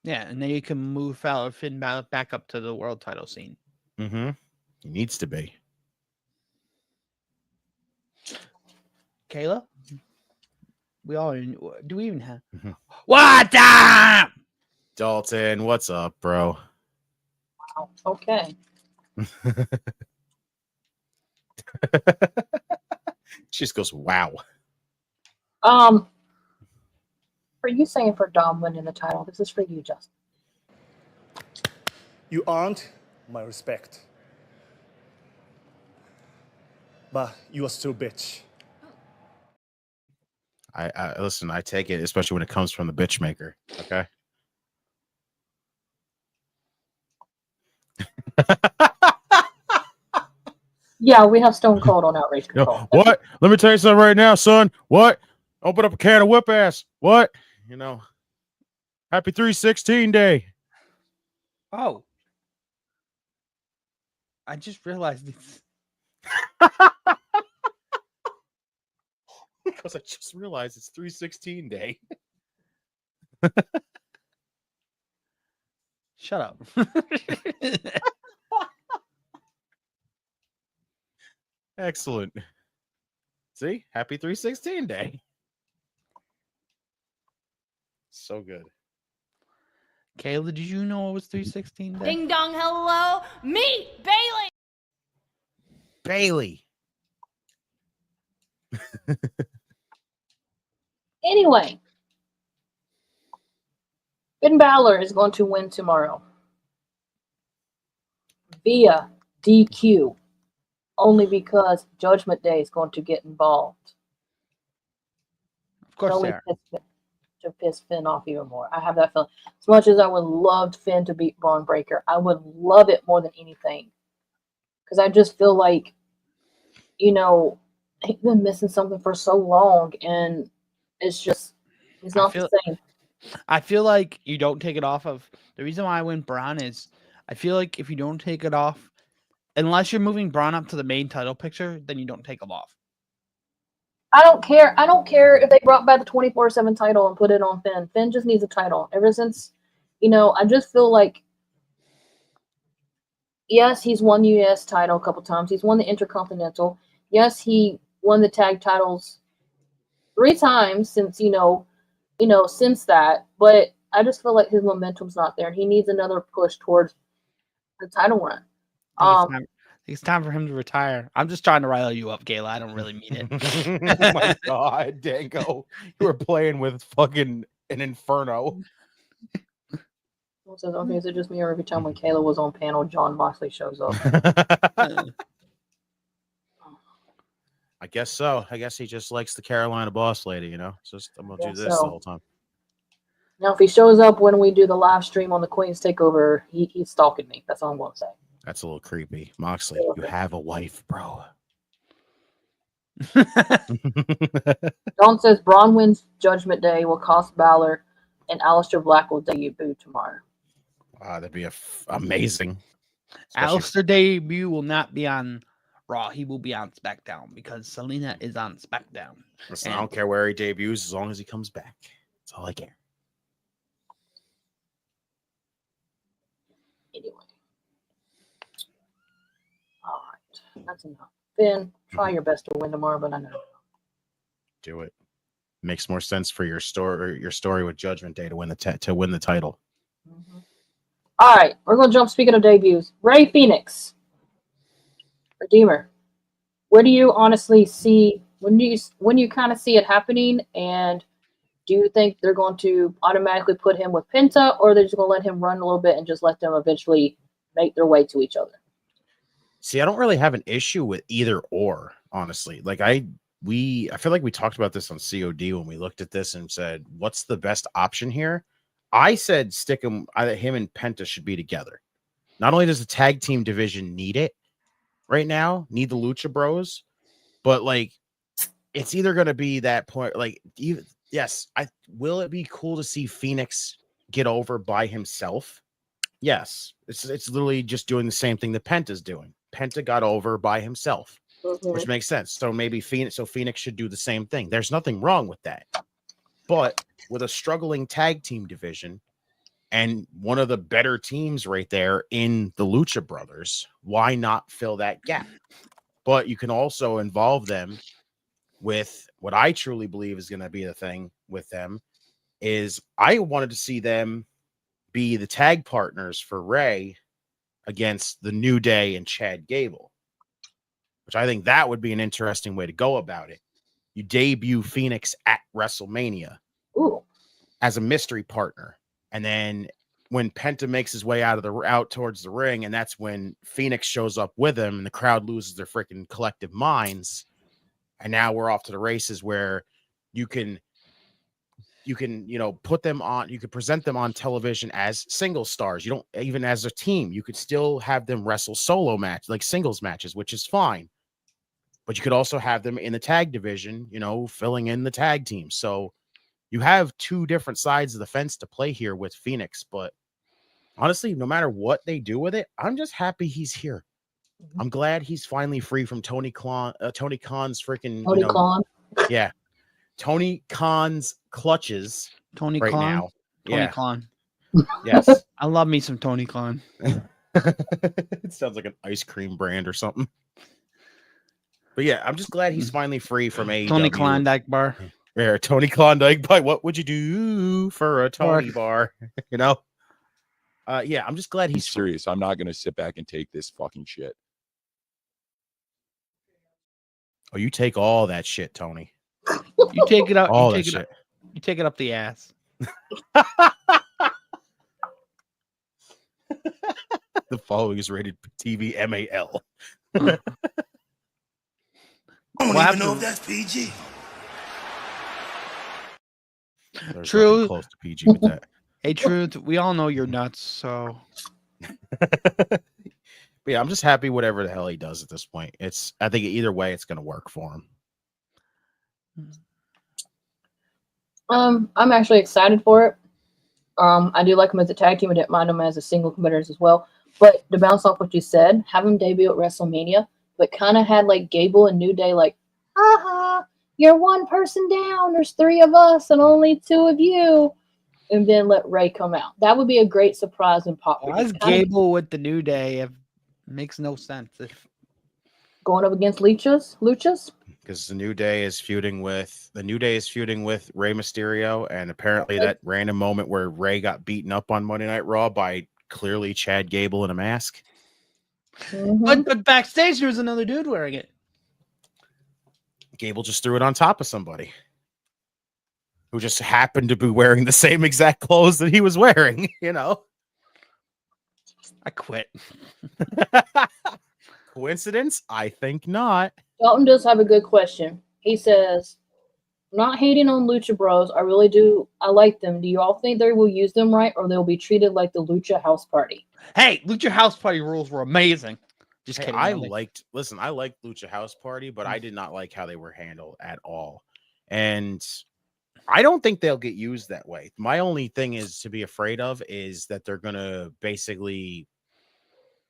Speaker 1: Yeah, and then you can move Finn Balor back up to the world title scene.
Speaker 5: Mm-hmm. He needs to be.
Speaker 1: Kayla? Do we even have what up?
Speaker 5: Dalton, what's up, bro?
Speaker 3: Wow. Okay.
Speaker 5: She just goes, wow.
Speaker 3: For you saying for Dom winning the title, this is for you, Justin.
Speaker 6: You earned my respect. But you are still bitch.
Speaker 5: I listen, I take it, especially when it comes from the bitch maker. Okay.
Speaker 3: Yeah, we have Stone Cold on Outrage Control.
Speaker 5: What? Let me tell you something right now, son. What? Open up a can of whip ass. What? You know, happy 316 day.
Speaker 1: Oh. I just realized it's
Speaker 5: because I just realized it's 316 day.
Speaker 1: Shut up.
Speaker 5: Excellent. See? Happy 316 day. So good.
Speaker 1: Kayla, did you know it was 316 day?
Speaker 9: Ding dong, hello. Me, Bailey.
Speaker 5: Bailey.
Speaker 3: Anyway, Finn Balor is going to win tomorrow via DQ, only because Judgment Day is going to get involved.
Speaker 1: Of course
Speaker 3: Only
Speaker 1: they are.
Speaker 3: to piss Finn off even more. I have that feeling. As much as I would love Finn to beat Braun Breaker, I would love it more than anything. Because I just feel like, he's been missing something for so long, and it's not the same.
Speaker 1: I feel like you don't take it off of the reason why I went Braun is I feel like if you don't take it off, unless you're moving Braun up to the main title picture, then you don't take him off.
Speaker 3: I don't care. I don't care if they brought back the 24/7 title and put it on Finn. Finn just needs a title. Ever since, I just feel like, yes, he's won the US title a couple times. He's won the Intercontinental. Yes, he won the tag titles 3 times since, since that. But I just feel like his momentum's not there. He needs another push towards the title run.
Speaker 1: I think it's time for him to retire. I'm just trying to rile you up, Kayla. I don't really mean it.
Speaker 5: Oh my God, Dango. You were playing with fucking an inferno.
Speaker 3: Says, okay, is it just me or every time when Kayla was on panel, John Moxley shows up?
Speaker 5: I guess so. I guess he just likes the Carolina boss lady, Just I'm gonna do this the whole time.
Speaker 3: Now, if he shows up when we do the live stream on the Queen's Takeover, he's stalking me. That's all I'm gonna say.
Speaker 5: That's a little creepy. Moxley, you have a wife, bro.
Speaker 3: Dawn says Braun wins Judgment Day will cost Balor, and Aleister Black will debut tomorrow.
Speaker 5: That'd be amazing.
Speaker 1: Aleister debut will not be on Raw. He will be on SmackDown because Selena is on SmackDown.
Speaker 5: Listen, I don't care where he debuts as long as he comes back. That's all I care.
Speaker 3: Anyway. All right. That's enough. Finn, try your best to win tomorrow, but I know.
Speaker 5: Do it. Makes more sense for your story with Judgment Day to win the title.
Speaker 3: Mm-hmm. All right, we're gonna jump. Speaking of debuts, Rey Fenix, Redeemer. Where do you honestly see when you kind of see it happening, and do you think they're going to automatically put him with Penta, or they're just gonna let him run a little bit and just let them eventually make their way to each other?
Speaker 5: See, I don't really have an issue with either or, honestly. Like I feel like we talked about this on COD when we looked at this and said, what's the best option here? I said stick him and Penta should be together. Not only does the tag team division need it right now, need the Lucha Bros, but like it's either going to be that point. Like, will it be cool to see Phoenix get over by himself? Yes, it's literally just doing the same thing that Penta's doing. Penta got over by himself, which makes sense. So maybe Phoenix should do the same thing. There's nothing wrong with that. But with a struggling tag team division and one of the better teams right there in the Lucha Brothers, why not fill that gap? But you can also involve them with what I truly believe is going to be the thing with them is I wanted to see them be the tag partners for Rey against the New Day and Chad Gable, which I think that would be an interesting way to go about it. You debut Phoenix at WrestleMania as a mystery partner. And then when Penta makes his way out towards the ring, and that's when Phoenix shows up with him and the crowd loses their freaking collective minds. And now we're off to the races where you can put them on, you could present them on television as single stars. You don't even as a team, you could still have them wrestle solo match, like singles matches, which is fine. But you could also have them in the tag division, filling in the tag team. So you have 2 different sides of the fence to play here with Phoenix. But honestly, no matter what they do with it, I'm just happy he's here. I'm glad he's finally free from Tony Khan's freaking
Speaker 3: Khan.
Speaker 5: Yeah. Tony Khan's clutches.
Speaker 1: Tony
Speaker 5: right
Speaker 1: Khan?
Speaker 5: now.
Speaker 1: Tony Khan.
Speaker 5: Yes.
Speaker 1: I love me some Tony Khan.
Speaker 5: It sounds like an ice cream brand or something. But yeah, I'm just glad he's finally free from AEW.
Speaker 1: Tony Klondike bar.
Speaker 5: Yeah, Tony Klondike bar. What would you do for a Tony bar? Yeah, I'm just glad he's
Speaker 10: serious. I'm not going to sit back and take this fucking shit.
Speaker 5: Oh, you take all that shit, Tony.
Speaker 1: You take it out.
Speaker 5: All
Speaker 1: you
Speaker 5: that
Speaker 1: take
Speaker 5: shit.
Speaker 1: It up, you take it up the ass.
Speaker 5: The following is rated TV MAL.
Speaker 2: I don't
Speaker 1: What
Speaker 2: even
Speaker 1: happened?
Speaker 2: know if that's PG.
Speaker 5: There's
Speaker 1: True.
Speaker 5: nothing close to PG with that.
Speaker 1: Hey, Truth, we all know you're nuts, so
Speaker 5: But yeah, I'm just happy whatever the hell he does at this point. I think either way, it's going to work for him.
Speaker 3: I'm actually excited for it. I do like him as a tag team. I didn't mind him as a single competitors as well. But to bounce off what you said, have him debut at WrestleMania, but kind of had like Gable and New Day, like, haha, you're one person down. There's 3 of us and only 2 of you. And then let Ray come out. That would be a great surprise and pop.
Speaker 1: why is Gable with the New Day? It makes no sense. If
Speaker 3: Going up against Luchas?
Speaker 5: Because the New Day is feuding with Rey Mysterio, and apparently that random moment where Rey got beaten up on Monday Night Raw by clearly Chad Gable in a mask.
Speaker 1: but backstage there was another dude wearing it.
Speaker 5: Gable just threw it on top of somebody who just happened to be wearing the same exact clothes that he was wearing, you know.
Speaker 1: I quit.
Speaker 5: Coincidence? I think not.
Speaker 3: Dalton does have a good question. He says, I'm not hating on Lucha Bros. I really do. I like them. Do you all think they will use them right, or they'll be treated like the Lucha House Party?
Speaker 1: Hey, Lucha House Party rules were amazing. Just
Speaker 5: Hey,
Speaker 1: kidding.
Speaker 5: I liked Lucha House Party, but I did not like how they were handled at all. And I don't think they'll get used that way. My only thing is to be afraid of is that they're going to basically,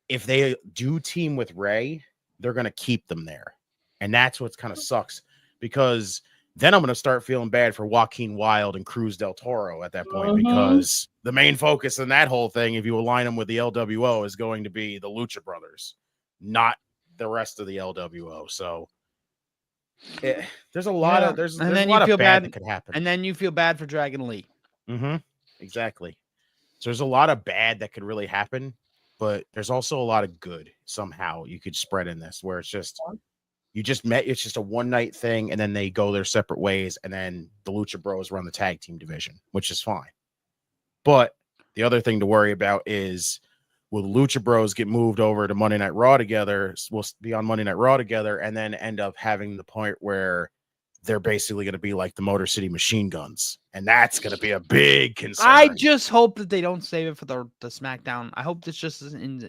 Speaker 5: if they do team with Ray, they're going to keep them there. And that's what kind of sucks, because then I'm going to start feeling bad for Joaquin Wilde and Cruz del Toro at that point, because the main focus in that whole thing, if you align them with the LWO, is going to be the Lucha Brothers, not the rest of the LWO. So there's a lot of there's a lot of bad that could happen,
Speaker 1: and then you feel bad for Dragon Lee.
Speaker 5: Exactly. So there's a lot of bad that could really happen, but there's also a lot of good somehow you could spread in this, where it's just you just met, it's just a one night thing, and then they go their separate ways, and then the Lucha Bros run the tag team division, which is fine. But the other thing to worry about is, will the Lucha Bros get moved over to Monday Night Raw together? We'll be on Monday Night Raw together, and then end up having the point where they're basically going to be like the Motor City Machine Guns, and that's going to be a big concern.
Speaker 1: I just hope that they don't save it for the SmackDown. I hope this just isn't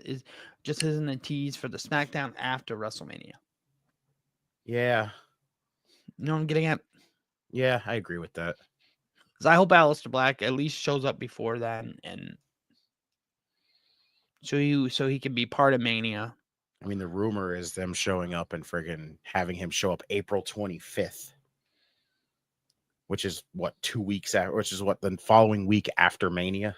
Speaker 1: a tease for the SmackDown after WrestleMania.
Speaker 5: Yeah.
Speaker 1: You know what I'm getting at?
Speaker 5: Yeah, I agree with that.
Speaker 1: Because I hope Aleister Black at least shows up before then, and so he can be part of Mania.
Speaker 5: I mean, the rumor is them showing up and friggin' having him show up April 25th, which is what, 2 weeks after, which is what, the following week after Mania.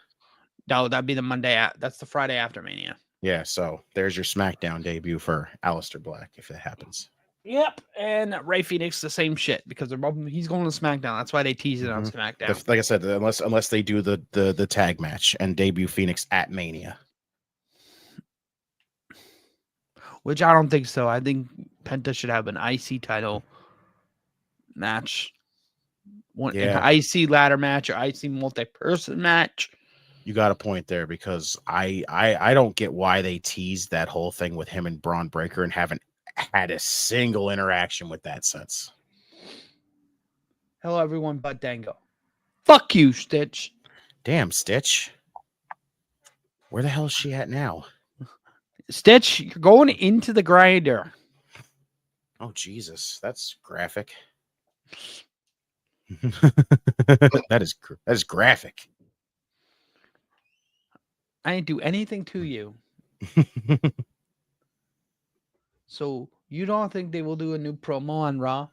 Speaker 1: No, that'd be the Monday. That's the Friday after Mania.
Speaker 5: Yeah, so there's your SmackDown debut for Aleister Black if it happens.
Speaker 1: Yep, and Ray Phoenix the same shit, because he's going to SmackDown. That's why they tease it on SmackDown.
Speaker 5: Like I said, unless they do the tag match and debut Phoenix at Mania,
Speaker 1: which I don't think so. I think Penta should have an IC title match, an IC ladder match, or IC multi-person match.
Speaker 5: You got a point there, because I don't get why they teased that whole thing with him and Braun Breaker and haven't had a single interaction with that since.
Speaker 1: Hello, everyone but Dango. Fuck you, Stitch.
Speaker 5: Damn, Stitch. Where the hell is she at now?
Speaker 1: Stitch, you're going into the grinder.
Speaker 5: Oh, Jesus. That's graphic. That is graphic.
Speaker 1: I didn't do anything to you. So you don't think they will do a new promo on Raw?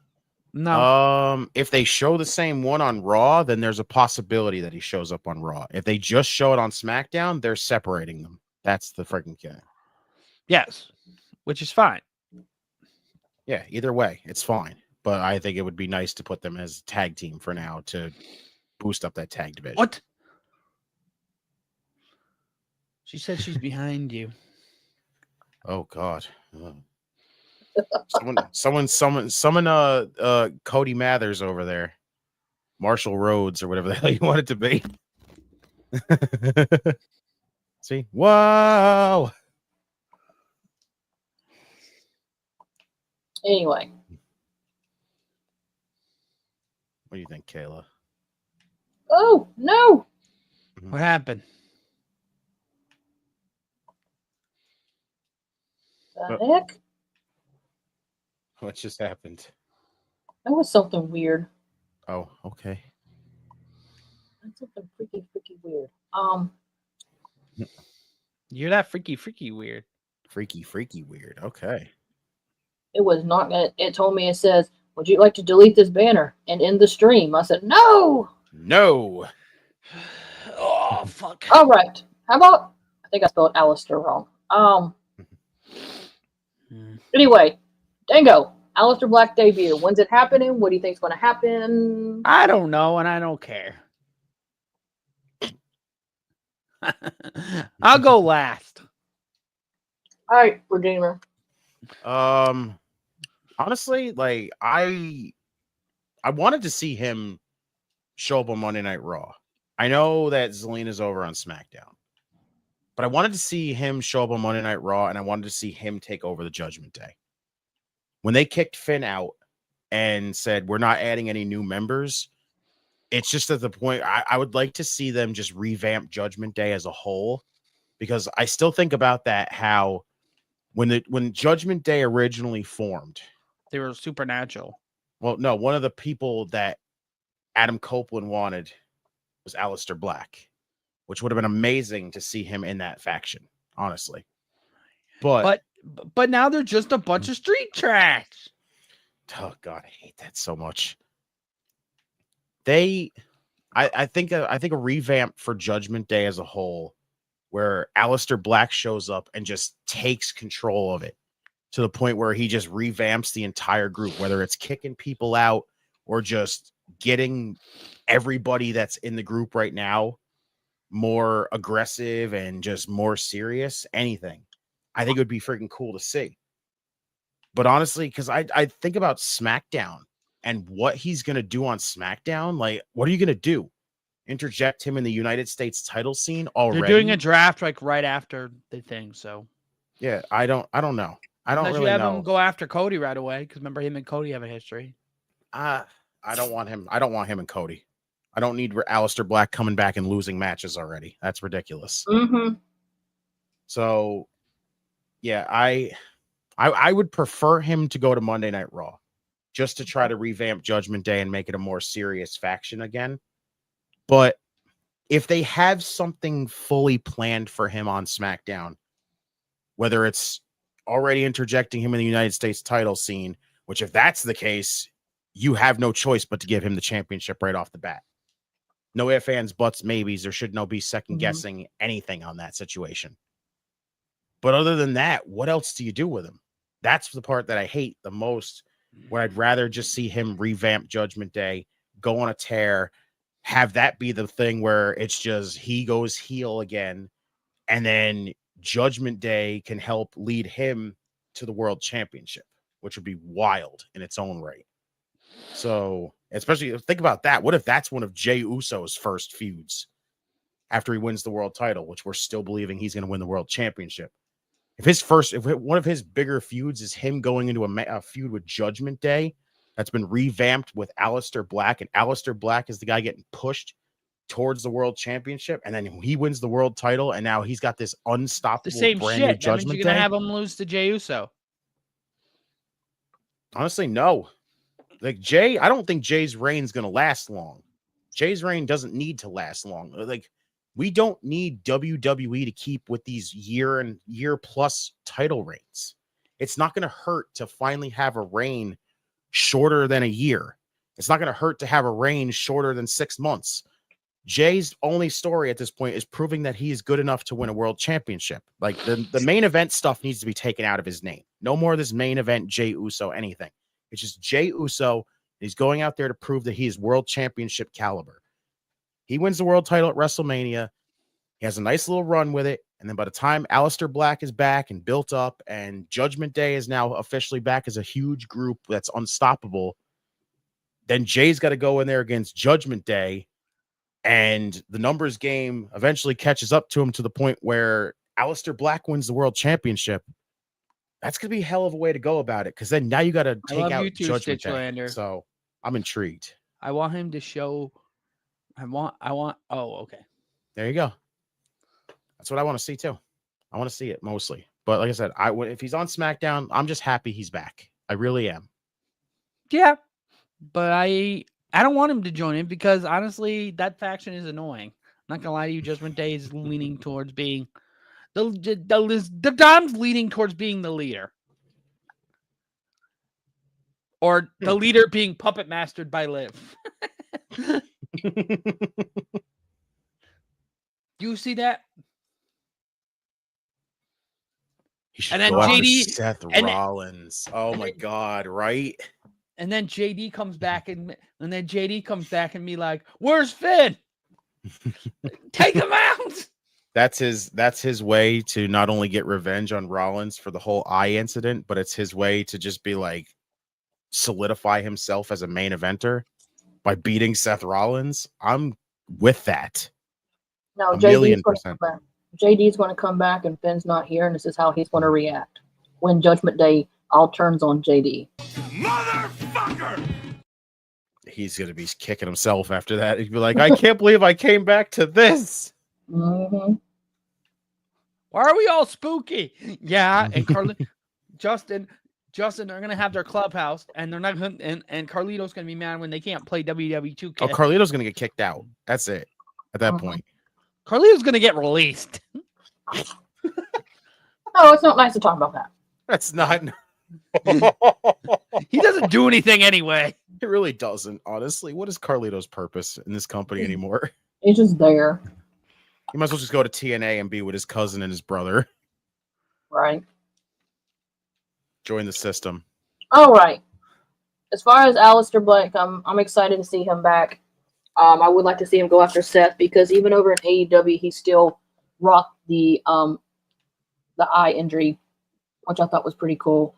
Speaker 1: No.
Speaker 5: If they show the same one on Raw, then there's a possibility that he shows up on Raw. If they just show it on SmackDown, they're separating them. That's the freaking thing.
Speaker 1: Yes, which is fine.
Speaker 5: Yeah, either way, it's fine. But I think it would be nice to put them as a tag team for now to boost up that tag division.
Speaker 1: What? She said she's behind you.
Speaker 5: Oh God. Summon Cody Mathers over there. Marshall Rhodes or whatever the hell you want it to be. See? Whoa.
Speaker 3: Anyway.
Speaker 5: What do you think, Kayla?
Speaker 3: Oh, no.
Speaker 1: What happened?
Speaker 3: The heck?
Speaker 5: What just happened?
Speaker 3: That was something weird.
Speaker 5: Oh, okay.
Speaker 3: That's something freaky weird.
Speaker 1: You're that freaky weird.
Speaker 5: Freaky weird. Okay.
Speaker 3: It was not gonna. It told me, it says, "Would you like to delete this banner and end the stream?" I said, "No."
Speaker 5: No.
Speaker 1: Oh fuck.
Speaker 3: All right. How about? I think I spelled Alistair wrong. Anyway, Dango, Alistair Black debut. When's it happening? What do you think's going to happen?
Speaker 1: I don't know, and I don't care. I'll go last.
Speaker 3: All right, Redeemer.
Speaker 5: Honestly, like I wanted to see him show up on Monday Night Raw. I know that Zelina's over on SmackDown, but I wanted to see him show up on Monday Night Raw, and I wanted to see him take over the Judgment Day. When they kicked Finn out and said, we're not adding any new members, it's just at the point I would like to see them just revamp Judgment Day as a whole, because I still think about that, how when Judgment Day originally formed,
Speaker 1: they were supernatural.
Speaker 5: Well, no, one of the people that Adam Copeland wanted was Aleister Black, which would have been amazing to see him in that faction, honestly. But
Speaker 1: now they're just a bunch of street trash.
Speaker 5: Oh God, I hate that so much. I think a revamp for Judgment Day as a whole, where Aleister Black shows up and just takes control of it to the point where he just revamps the entire group, whether it's kicking people out or just getting everybody that's in the group right now more aggressive and just more serious. Anything. I think it would be freaking cool to see. But honestly, because I think about SmackDown and what he's going to do on SmackDown, like, what are you going to do? Interject him in the United States title scene already?
Speaker 1: They're doing a draft like right after the thing, so
Speaker 5: yeah, I don't know. I don't
Speaker 1: Unless
Speaker 5: really
Speaker 1: you have
Speaker 5: know.
Speaker 1: him go after Cody right away, because remember him and Cody have a history.
Speaker 5: I don't want him. I don't want him and Cody. I don't need Aleister Black coming back and losing matches already. That's ridiculous.
Speaker 3: Mm-hmm.
Speaker 5: So, yeah, I would prefer him to go to Monday Night Raw just to try to revamp Judgment Day and make it a more serious faction again. But if they have something fully planned for him on SmackDown, whether it's already interjecting him in the United States title scene, which if that's the case, you have no choice but to give him the championship right off the bat. No ifs, ands, buts, maybes. There should no be second guessing anything on that situation. But other than that, what else do you do with him? That's the part that I hate the most, where I'd rather just see him revamp Judgment Day, go on a tear, have that be the thing where it's just he goes heel again, and then Judgment Day can help lead him to the World Championship, which would be wild in its own right. So, especially think about that. What if that's one of Jey Uso's first feuds after he wins the world title, which we're still believing he's going to win the World Championship? If one of his bigger feuds is him going into a feud with Judgment Day that's been revamped with Aleister Black, and Aleister Black is the guy getting pushed towards the World Championship, and then he wins the world title, and now he's got this unstoppable
Speaker 1: The same
Speaker 5: brand new
Speaker 1: shit. That means
Speaker 5: Judgment
Speaker 1: you're gonna
Speaker 5: Day.
Speaker 1: have him lose to Jey Uso.
Speaker 5: Honestly, no. Like Jey, I don't think Jay's reign's gonna last long. Jay's reign doesn't need to last long. Like, we don't need WWE to keep with these year plus title reigns. It's not gonna hurt to finally have a reign shorter than a year. It's not gonna hurt to have a reign shorter than 6 months. Jay's only story at this point is proving that he is good enough to win a world championship. Like, the main event stuff needs to be taken out of his name. No more of this main event Jey Uso anything. It's just Jey Uso. He's going out there to prove that he is world championship caliber. He wins the world title at WrestleMania. He has a nice little run with it. And then by the time Aleister Black is back and built up, and Judgment Day is now officially back as a huge group that's unstoppable, then Jay's got to go in there against Judgment Day. And the numbers game eventually catches up to him to the point where Aleister Black wins the world championship. that's gonna be a hell of a way to go about it. Because then now you got to
Speaker 1: I
Speaker 5: take
Speaker 1: love
Speaker 5: out
Speaker 1: you too,
Speaker 5: Judgment Day.
Speaker 1: Stitchlander.
Speaker 5: So I'm intrigued.
Speaker 1: I want him to show. I want. Oh, okay.
Speaker 5: There you go. That's what I want to see too. I want to see it mostly. But like I said, if he's on SmackDown, I'm just happy he's back. I really am.
Speaker 1: Yeah, but I don't want him to join in because honestly, that faction is annoying. I'm not gonna lie to you, Judgment Day is leaning towards being the Dom's leaning towards being the leader, or the leader being puppet mastered by Liv. You see that?
Speaker 5: He should
Speaker 1: And then
Speaker 5: go after
Speaker 1: JD
Speaker 5: Seth
Speaker 1: and-
Speaker 5: Rollins. Oh my God, right?
Speaker 1: And then JD comes back and then JD comes back and be like, "Where's Finn? Take him out."
Speaker 5: That's his way to not only get revenge on Rollins for the whole eye incident, but it's his way to just be like solidify himself as a main eventer by beating Seth Rollins. I'm with that.
Speaker 3: No,
Speaker 5: A million percent.
Speaker 3: JD's going to come back, and Finn's not here, and this is how he's going to react when Judgment Day all turns on JD.
Speaker 2: Motherfucker!
Speaker 5: He's gonna be kicking himself after that. He'd be like, "I can't believe I came back to this."
Speaker 3: Mm-hmm.
Speaker 1: Why are we all spooky? Yeah, and Justin are gonna have their clubhouse, and they're not gonna, and Carlito's gonna be mad when they can't play WWE 2K.
Speaker 5: Oh, Carlito's gonna get kicked out. That's it. At that point,
Speaker 1: Carlito's gonna get released.
Speaker 3: No, it's not nice to talk about that.
Speaker 5: that's not.
Speaker 1: He doesn't do anything anyway.
Speaker 5: It really doesn't. Honestly, what is Carlito's purpose in this company anymore?
Speaker 3: It's just there,
Speaker 5: He might as well just go to TNA and be with his cousin and his brother.
Speaker 3: right?
Speaker 5: Join the system.
Speaker 3: All right. As far as Aleister Black, I'm excited to see him back. I would like to see him go after Seth because even over in AEW, he still rocked the eye injury, which I thought was pretty cool.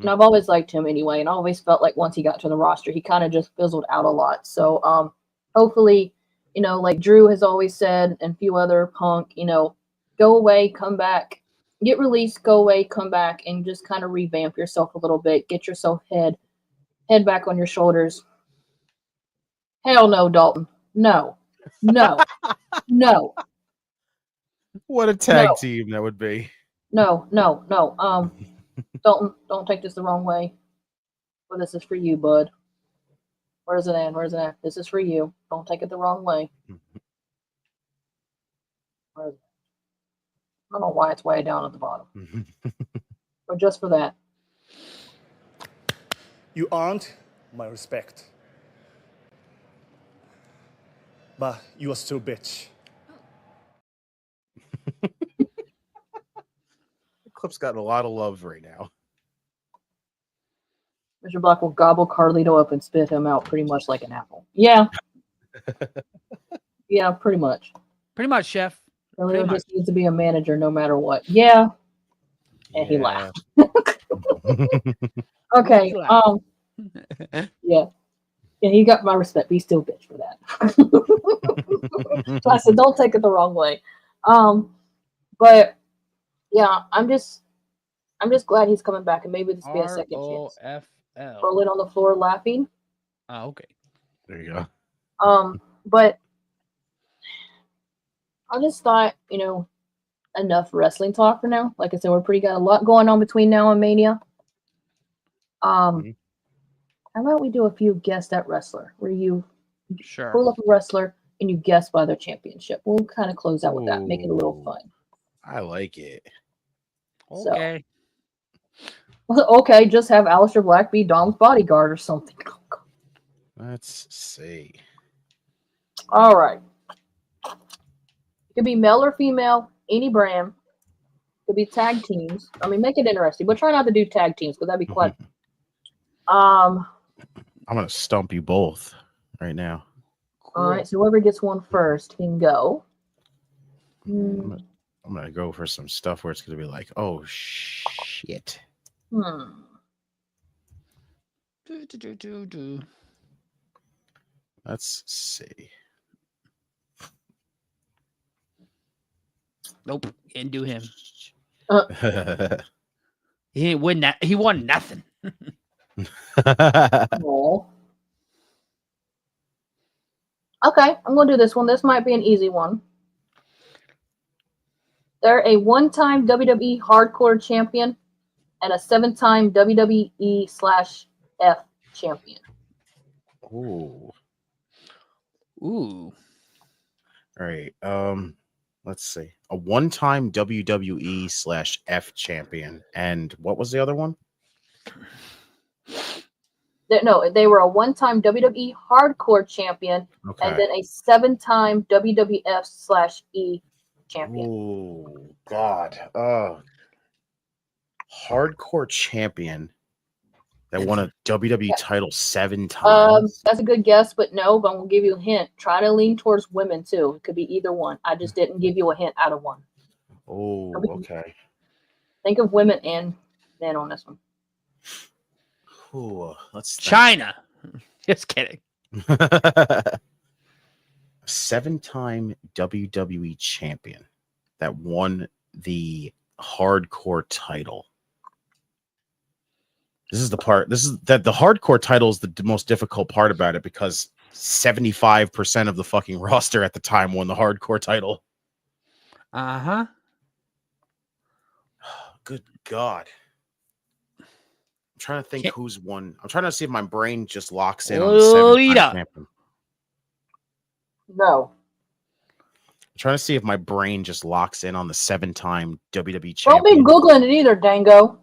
Speaker 3: And I've always liked him anyway, and I always felt like once he got to the roster, he kind of just fizzled out a lot. So hopefully, like Drew has always said, and a few other Punk, go away, come back, get released, go away, come back, and just kind of revamp yourself a little bit, get yourself head back on your shoulders. Hell no, Dalton. No. No. No.
Speaker 5: What a tag team that would be.
Speaker 3: No. Dalton, don't take this the wrong way. But this is for you, bud. Where's it at? This is for you. Don't take it the wrong way. I don't know why it's way down at the bottom. But just for that.
Speaker 6: You earned my respect. But you are still bitch.
Speaker 5: The clip's gotten a lot of love right now.
Speaker 3: Mr. Black will gobble Carlito up and spit him out pretty much like an apple. Yeah. Yeah, pretty much.
Speaker 1: Pretty much, Chef.
Speaker 3: Carlito just needs to be a manager no matter what. Yeah. And he laughed. Okay. Yeah. Yeah, he got my respect, but he's still a bitch for that. So I said, don't take it the wrong way. But yeah, I'm just glad he's coming back, and maybe this will be a second chance.
Speaker 1: ROFL.
Speaker 3: Rolling on the floor laughing.
Speaker 1: Oh, okay.
Speaker 5: There you go.
Speaker 3: But I just thought, enough wrestling talk for now. Like I said, we're got a lot going on between now and Mania. How about we do a few guess that wrestler, where you pull up a wrestler and you guess by their championship. We'll kind of close out with that, make it a little fun.
Speaker 5: I like it.
Speaker 1: Okay.
Speaker 3: So, okay, just have Aleister Black be Dom's bodyguard or something.
Speaker 5: Let's see.
Speaker 3: All right. It could be male or female, any brand. It could be tag teams. I mean, make it interesting, but try not to do tag teams because that'd be quite.
Speaker 5: I'm gonna stump you both right now.
Speaker 3: All right, so whoever gets one first can go.
Speaker 5: I'm gonna go for some stuff where it's gonna be like, oh shit. Let's see.
Speaker 1: Nope, can't do him. He ain't win that. He won nothing.
Speaker 3: Aw. Okay, I'm going to do this one. This might be an easy one. They're a one-time WWE Hardcore Champion and a 7-time WWE/F Champion.
Speaker 5: Ooh.
Speaker 1: Ooh.
Speaker 5: All right. Let's see. A one-time WWE/F champion. And what was the other one?
Speaker 3: They were a one-time WWE Hardcore Champion
Speaker 5: Okay.
Speaker 3: and then a 7-time WWF/E Champion.
Speaker 5: Oh God. Hardcore champion that won a WWE title 7 times.
Speaker 3: That's a good guess, but no. But I'm gonna give you a hint. Try to lean towards women too. It could be either one. I just didn't give you a hint out of one.
Speaker 5: Oh, okay.
Speaker 3: Think of women and men on this one.
Speaker 5: Ooh, let's think.
Speaker 1: China. Just kidding.
Speaker 5: 7-time WWE champion that won the hardcore title. This is the hardcore title is the most difficult part about it because 75% of the fucking roster at the time won the hardcore title.
Speaker 1: Uh-huh.
Speaker 5: Good God. I'm trying to think who's won. I'm trying to see if my brain just locks in on the 7-time champion.
Speaker 3: No.
Speaker 5: I'm trying to see if my brain just locks in on the 7-time WWE
Speaker 3: Don't
Speaker 5: champion.
Speaker 3: be Googling it either, Dango.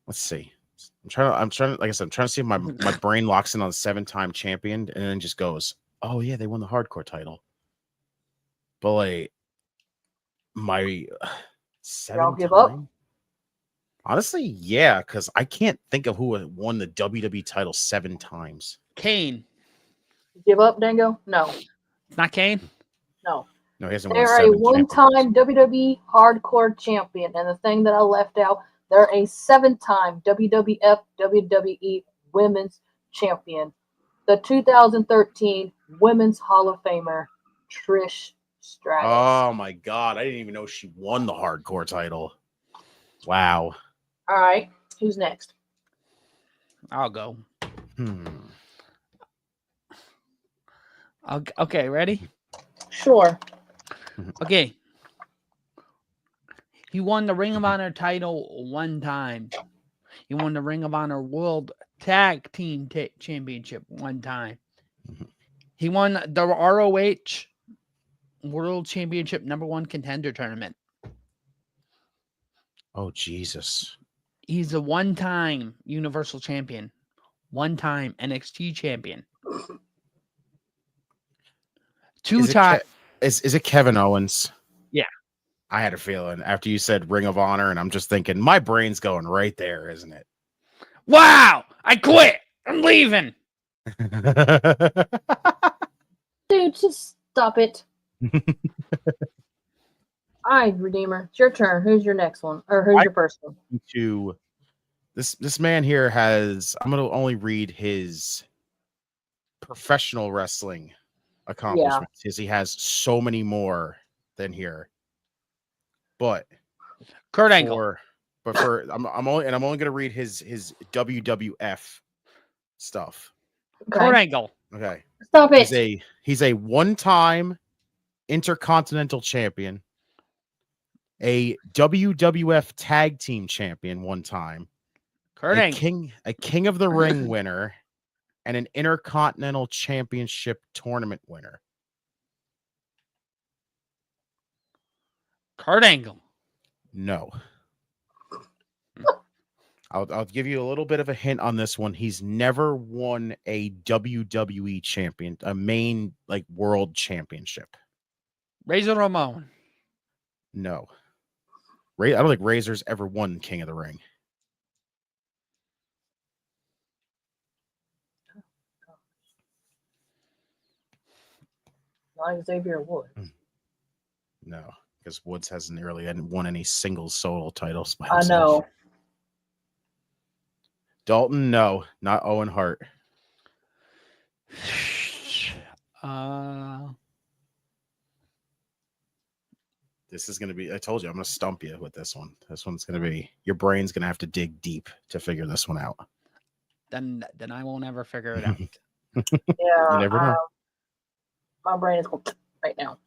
Speaker 5: Let's see. I'm trying like I said, I'm trying to see if my brain locks in on the 7-time champion and then just goes, oh yeah, they won the hardcore title. But like my 7
Speaker 3: Y'all give up?
Speaker 5: Honestly, yeah, because I can't think of who won the WWE title 7 times.
Speaker 1: Kane.
Speaker 3: Give up, Dango? No.
Speaker 1: It's not Kane?
Speaker 3: No.
Speaker 5: No, he hasn't won
Speaker 3: They're
Speaker 5: 7
Speaker 3: a one-time WWE Hardcore Champion, and the thing that I left out, they're a 7-time WWF WWE Women's Champion. The 2013 Women's Hall of Famer, Trish Stratus.
Speaker 5: Oh my God, I didn't even know she won the hardcore title. Wow.
Speaker 3: All right, who's next?
Speaker 1: I'll go. Okay, ready?
Speaker 3: Sure.
Speaker 1: Okay. He won the Ring of Honor title 1 time. He won the Ring of Honor World Tag Team Championship 1 time. He won the ROH World Championship #1 Contender Tournament.
Speaker 5: Oh, Jesus.
Speaker 1: He's a 1-time Universal Champion. 1-time NXT Champion. 2 times.
Speaker 5: Is it Kevin Owens?
Speaker 1: Yeah.
Speaker 5: I had a feeling after you said Ring of Honor, and I'm just thinking my brain's going right there, isn't it?
Speaker 1: Wow! I quit! I'm leaving!
Speaker 3: Dude, just stop it. All right, Redeemer, it's your turn. Who's your next one? Or who's your first one?
Speaker 5: This man here has, I'm going to only read his professional wrestling accomplishments because he has so many more than here. But
Speaker 1: Kurt Angle.
Speaker 5: I'm only going to read his WWF stuff.
Speaker 3: Okay.
Speaker 1: Kurt Angle.
Speaker 5: Okay.
Speaker 3: Stop it.
Speaker 5: He's a 1-time Intercontinental Champion, a WWF Tag Team Champion 1 time,
Speaker 1: Kurt Angle.
Speaker 5: a King of the Ring winner, and an Intercontinental Championship tournament winner.
Speaker 1: Kurt Angle.
Speaker 5: No. I'll give you a little bit of a hint on this one. He's never won a WWE champion, a main like world championship.
Speaker 1: Razor Ramon.
Speaker 5: No. I don't think Razor's ever won King of the Ring.
Speaker 3: Not Xavier Wood.
Speaker 5: No, because Woods hasn't really won any single solo titles by
Speaker 3: I
Speaker 5: himself.
Speaker 3: know.
Speaker 5: Dalton, no, not Owen Hart. This is gonna be. I told you, I'm gonna stump you with this one. This one's gonna be. Your brain's gonna have to dig deep to figure this one out.
Speaker 1: Then I won't ever figure it out.
Speaker 3: Yeah.
Speaker 5: You never know.
Speaker 3: My brain is going right now.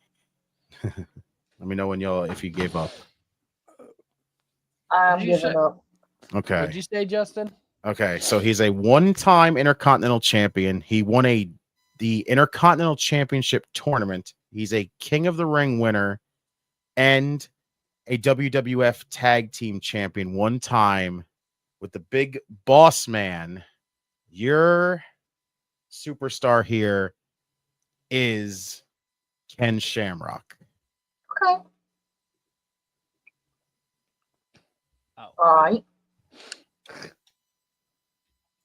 Speaker 5: Let me know when if you gave up.
Speaker 3: I'm
Speaker 1: Did you
Speaker 3: giving
Speaker 1: say-
Speaker 3: up.
Speaker 5: Okay.
Speaker 1: What'd you say, Justin?
Speaker 5: Okay. So he's a one-time Intercontinental Champion. He won the Intercontinental Championship tournament. He's a King of the Ring winner and a WWF Tag Team Champion one time with the Big Boss Man. Your superstar here is Ken Shamrock.
Speaker 3: Okay.
Speaker 1: Oh.
Speaker 3: All right.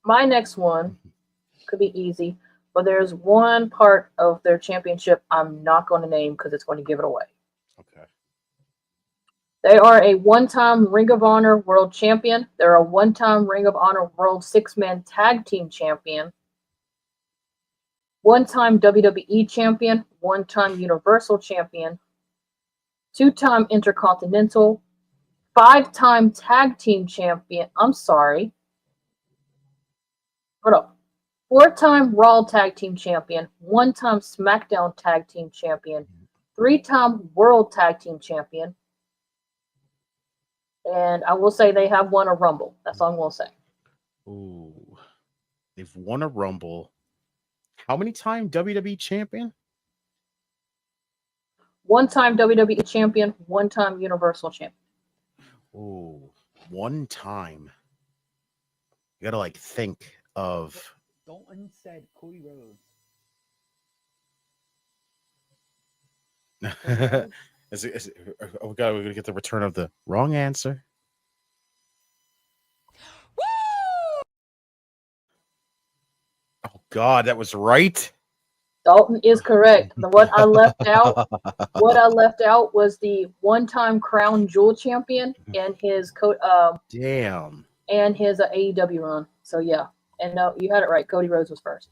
Speaker 3: My next one could be easy, but there's one part of their championship I'm not going to name because it's going to give it away.
Speaker 5: Okay.
Speaker 3: They are a one-time Ring of Honor World Champion. They're a one-time Ring of Honor World Six-Man Tag Team Champion. One-time WWE Champion. One-time Universal Champion. Two-time Intercontinental. Five-time Tag Team Champion. I'm sorry. Hold up. Four-time Raw Tag Team Champion. One-time SmackDown Tag Team Champion. Three-time World Tag Team Champion. And I will say they have won a Rumble. That's all I'm going to say.
Speaker 5: Ooh. They've won a Rumble. How many time WWE champion?
Speaker 3: One-time WWE Champion. One-time Universal Champion.
Speaker 5: Ooh. One time. You gotta like think of.
Speaker 1: Dalton said Cody Rhodes.
Speaker 5: Oh god, we're gonna get the return of the wrong answer. Oh god, that was right.
Speaker 3: Dalton is correct. What I left out was the one-time Crown Jewel Champion and his
Speaker 5: Damn.
Speaker 3: and his AEW run. So yeah, and no, you had it right. Cody Rhodes was first.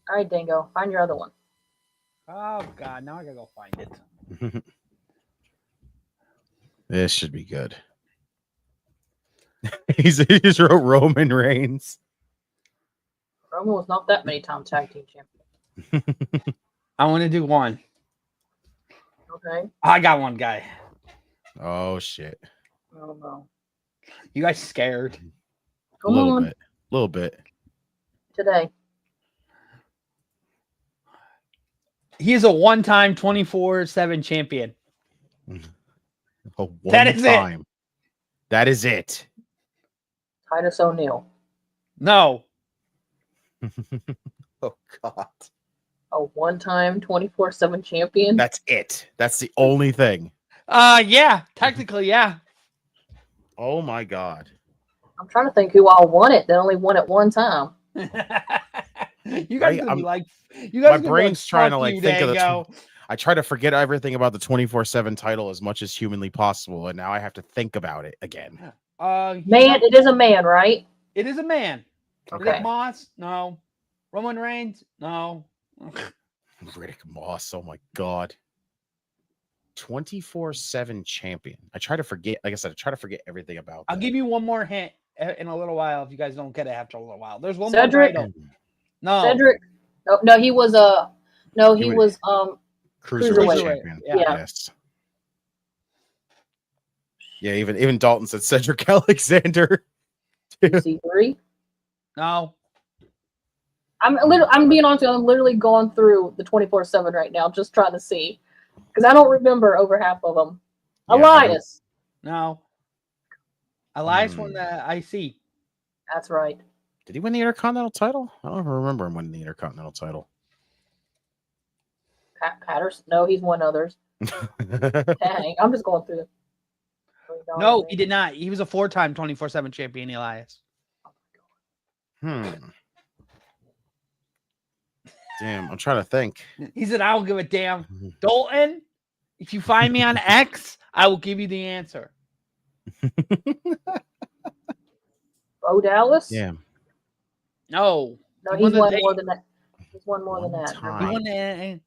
Speaker 3: All right, Dango, find your other one.
Speaker 1: Oh god, now I gotta go find it.
Speaker 5: This should be good. He just wrote Roman Reigns.
Speaker 3: Roman was not that many times tag team champion.
Speaker 1: I want to do one.
Speaker 3: Okay.
Speaker 1: I got one guy.
Speaker 5: Oh shit.
Speaker 3: Oh no.
Speaker 1: You guys scared?
Speaker 5: A little bit.
Speaker 3: Today.
Speaker 1: He is a one-time 24/7 champion.
Speaker 5: That is it. That is it.
Speaker 3: Titus O'Neil.
Speaker 1: No.
Speaker 5: Oh god.
Speaker 3: A one-time 24/7 champion.
Speaker 5: That's it. That's the only thing.
Speaker 1: Yeah, technically, yeah.
Speaker 5: Oh my god.
Speaker 3: I'm trying to think who all won it that only won it one time.
Speaker 1: You guys gonna be like, you
Speaker 5: My
Speaker 1: guys.
Speaker 5: brain's trying to like think
Speaker 1: Dango.
Speaker 5: of the. I try to forget everything about the 24/7 title as much as humanly possible, and now I have to think about it again.
Speaker 3: Man, it is a man, right?
Speaker 1: It is a man.
Speaker 5: Okay.
Speaker 1: Riddick Moss? No. Roman Reigns? No.
Speaker 5: Riddick Moss. Oh my god. 24/7 champion. I try to forget. Like I said, I try to forget everything about.
Speaker 1: I'll give you one more hint in a little while if you guys don't get it after a little while. There's one
Speaker 3: Cedric?
Speaker 1: more title. No.
Speaker 3: Cedric. No, he was
Speaker 5: Cruiserweight
Speaker 3: Cruiserweight.
Speaker 5: champion.
Speaker 3: Yeah.
Speaker 5: Yes. Yeah, even Dalton said Cedric Alexander.
Speaker 3: EC3.
Speaker 1: No.
Speaker 3: I'm being honest with you, I'm literally going through the 24/7 right now, just trying to see. Because I don't remember over half of them.
Speaker 5: Yeah,
Speaker 3: Elias.
Speaker 1: No. Elias won the IC.
Speaker 3: That's right.
Speaker 5: Did he win the Intercontinental title? I don't ever remember him winning the Intercontinental title.
Speaker 3: Patterson. No, he's won others. Dang, I'm just going through it.
Speaker 1: No, he did not. He was a 4-time 24/7 champion, Elias.
Speaker 5: Damn, I'm trying to think.
Speaker 1: He said, I don't give a damn. Dalton, if you find me on X, I will give you the answer.
Speaker 3: Bo Dallas?
Speaker 5: Yeah.
Speaker 1: No.
Speaker 3: No,
Speaker 1: He
Speaker 3: he's
Speaker 1: won
Speaker 3: won
Speaker 1: the
Speaker 3: more than that. He's won more than
Speaker 5: One
Speaker 3: that.
Speaker 5: time.
Speaker 1: He won the-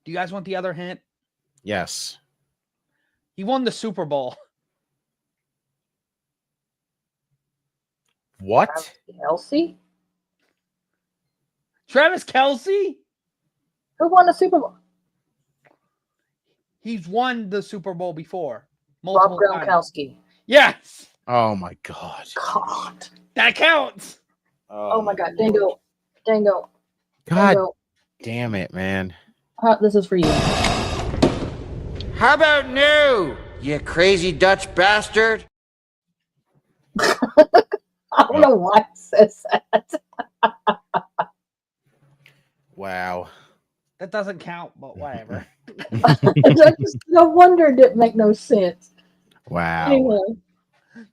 Speaker 1: Do you guys want the other hint?
Speaker 5: Yes.
Speaker 1: He won the Super Bowl.
Speaker 5: What?
Speaker 3: Kelsey?
Speaker 1: Travis Kelsey?
Speaker 3: Who won the Super Bowl?
Speaker 1: He's won the Super Bowl before.
Speaker 3: Rob
Speaker 1: Multiple times.
Speaker 3: Gronkowski.
Speaker 1: Yes.
Speaker 5: Oh my god.
Speaker 3: God.
Speaker 1: That counts.
Speaker 3: Oh my God. Dango. Dango.
Speaker 5: God
Speaker 3: Dango.
Speaker 5: damn it, man.
Speaker 3: This is for you.
Speaker 7: How about new, you crazy Dutch bastard?
Speaker 3: I don't know why it says that.
Speaker 5: Wow.
Speaker 1: That doesn't count, but whatever.
Speaker 3: No wonder it didn't make no sense.
Speaker 5: Wow.
Speaker 3: Anyway.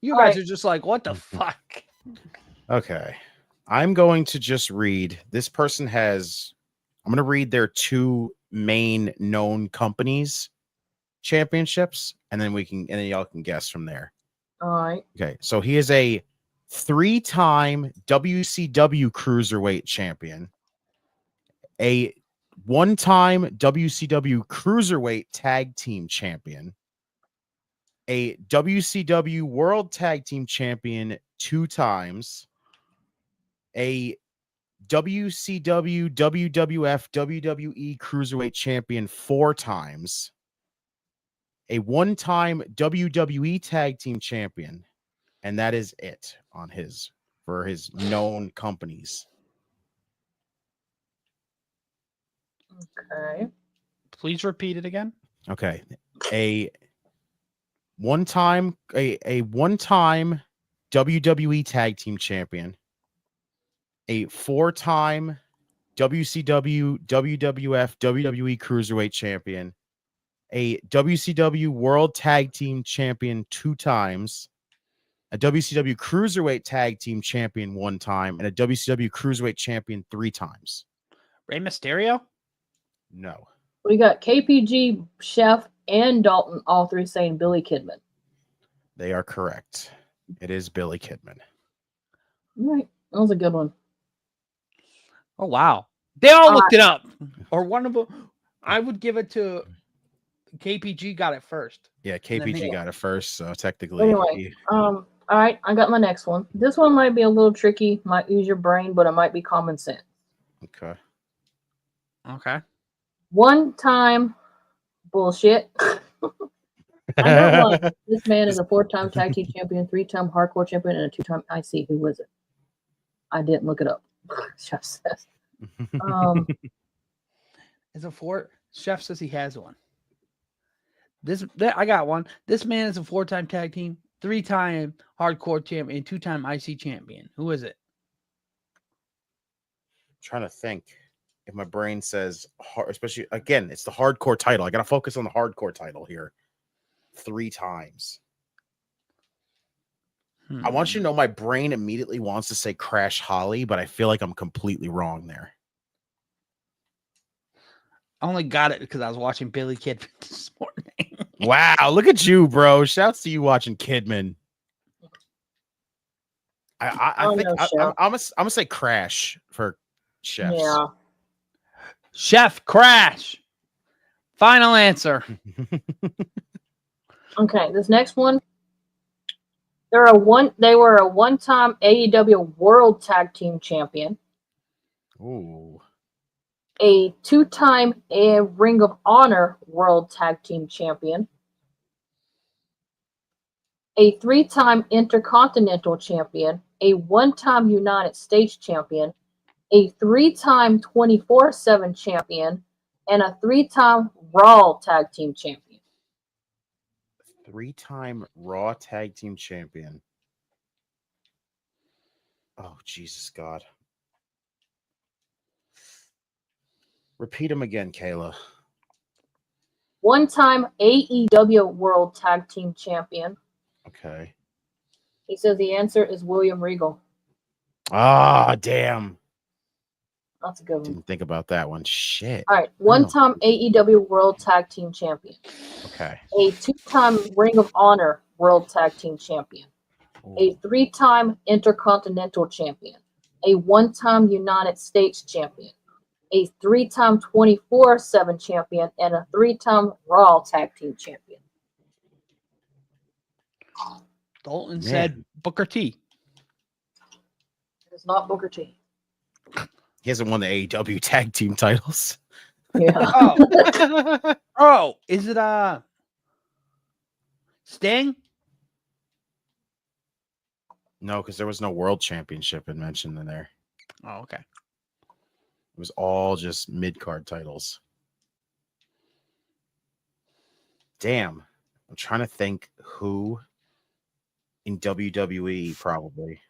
Speaker 1: You
Speaker 3: All
Speaker 1: guys
Speaker 3: right.
Speaker 1: are just like, what the fuck?
Speaker 5: Okay. I'm going to just read. This person has, I'm going to read their two main known companies championships, and then y'all can guess from there.
Speaker 3: All right.
Speaker 5: Okay. So he is a 3-time WCW Cruiserweight champion, a 1-time WCW Cruiserweight Tag Team champion, a WCW World Tag Team champion 2 times, a WCW, WWF, WWE Cruiserweight champion 4 times, a 1-time WWE Tag Team champion, and that is it on for his known companies.
Speaker 3: Okay.
Speaker 1: Please repeat it again.
Speaker 5: Okay. A one-time WWE Tag Team champion, a 4-time WCW, WWF, WWE Cruiserweight champion, a WCW World Tag Team champion 2 times, a WCW Cruiserweight Tag Team champion 1 time, and a WCW Cruiserweight champion 3 times.
Speaker 1: Rey Mysterio?
Speaker 5: No.
Speaker 3: We got KPG, Chef, and Dalton, all three saying Billy Kidman.
Speaker 5: They are correct. It is Billy Kidman.
Speaker 3: All right. That was a good one.
Speaker 1: Oh, wow. They all looked it up. Or one of them. I would give it to KPG got it first.
Speaker 5: Yeah, KPG got it first, so technically.
Speaker 3: Anyway, all right, I got my next one. This one might be a little tricky, might use your brain, but it might be common sense.
Speaker 5: Okay.
Speaker 1: Okay.
Speaker 3: 1-time bullshit. I got one. This man is a 4-time tag team champion, 3-time hardcore champion, and a 2-time IC. Who was it? I didn't look it up. Just says.
Speaker 1: Is a 4? Chef says he has one. I got one. This man is a 4-time tag team, 3-time hardcore champion, 2-time IC champion. Who is it?
Speaker 5: I'm trying to think. If my brain says, especially again, it's the hardcore title. I got to focus on the hardcore title here. 3 times. I want you to know my brain immediately wants to say Crash Holly, but I feel like I'm completely wrong there.
Speaker 1: I only got it because I was watching Billy Kidman this morning.
Speaker 5: Wow, look at you, bro. Shouts to you watching Kidman. I think I'm gonna say Crash for Chefs.
Speaker 3: Yeah.
Speaker 1: Chef Crash. Final answer.
Speaker 3: Okay, this next one. They were a 1-time AEW World Tag Team Champion.
Speaker 5: Ooh.
Speaker 3: A 2-time Ring of Honor World Tag Team Champion. A 3-time Intercontinental Champion. A 1-time United States Champion. A 3-time 24/7 champion, and a 3-time Raw Tag Team champion.
Speaker 5: 3-time Raw Tag Team champion. Oh, Jesus God. Repeat them again, Kayla.
Speaker 3: 1-time AEW World Tag Team champion.
Speaker 5: Okay.
Speaker 3: He says the answer is William Regal.
Speaker 5: Ah, damn.
Speaker 3: That's a good one.
Speaker 5: Didn't think about that one. Shit.
Speaker 3: All right. 1-time AEW World Tag Team champion.
Speaker 5: Okay.
Speaker 3: A 2-time Ring of Honor World Tag Team champion.
Speaker 5: Ooh.
Speaker 3: A 3-time Intercontinental champion. A 1-time United States champion. A 3-time 24/7 champion, and a 3-time Raw Tag Team champion.
Speaker 1: Dalton
Speaker 5: Man.
Speaker 1: said Booker T.
Speaker 3: It's not Booker T.
Speaker 5: He hasn't won the AEW tag team titles.
Speaker 3: Yeah.
Speaker 1: Oh, is it Sting?
Speaker 5: No, because there was no world championship mentioned in there.
Speaker 1: Oh, okay.
Speaker 5: It was all just mid-card titles. Damn. I'm trying to think who in WWE probably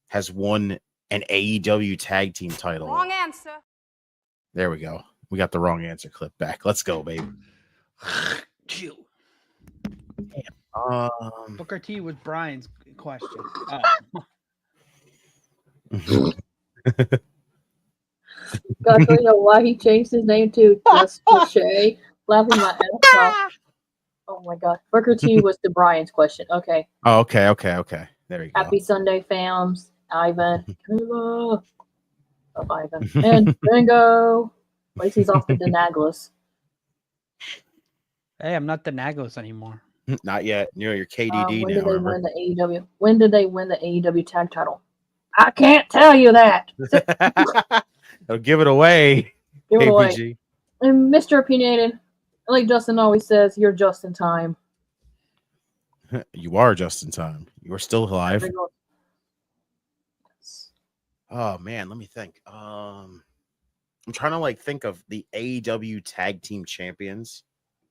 Speaker 5: has won an AEW tag team title.
Speaker 9: Wrong answer.
Speaker 5: There we go. We got the wrong answer clip back. Let's go, baby.
Speaker 1: Chew.
Speaker 5: Booker
Speaker 1: T was Brian's question.
Speaker 3: Gosh, you know why he changed his name to Just Shay? Laughing my ass off. Oh my god. Booker T was to Brian's question. Okay.
Speaker 5: Oh, okay. There you go.
Speaker 3: Happy Sunday, fams. Ivan. Kayla. Of Ivan. And Dango. At least he's off the Denaglis.
Speaker 1: Hey, I'm not the Nagos anymore.
Speaker 5: Not yet. You're KDD
Speaker 3: When
Speaker 5: now.
Speaker 3: did they
Speaker 5: Remember?
Speaker 3: win the AEW? When did they win the AEW tag title? I can't tell you that.
Speaker 5: I'll give it away.
Speaker 3: Give it away.
Speaker 5: KPG.
Speaker 3: And Mr. Opinionated, like Justin always says, you're just in time.
Speaker 5: You are just in time. You are still alive. Oh man, let me think. I'm trying to think of the AEW tag team champions.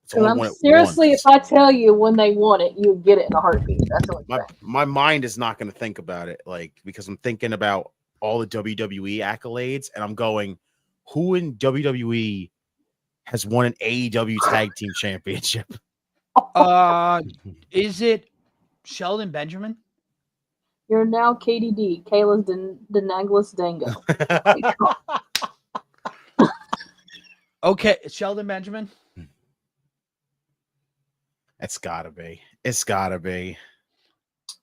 Speaker 3: Seriously, if I tell you when they won it, you get it in a heartbeat. That's what
Speaker 5: my mind is not going to think about it, because I'm thinking about all the WWE accolades, and I'm going, who in WWE has won an AEW tag team championship?
Speaker 1: Is it Sheldon Benjamin?
Speaker 3: You're now KDD, Kayla's Denaglis Dango.
Speaker 1: Okay, Sheldon Benjamin.
Speaker 5: It's gotta be.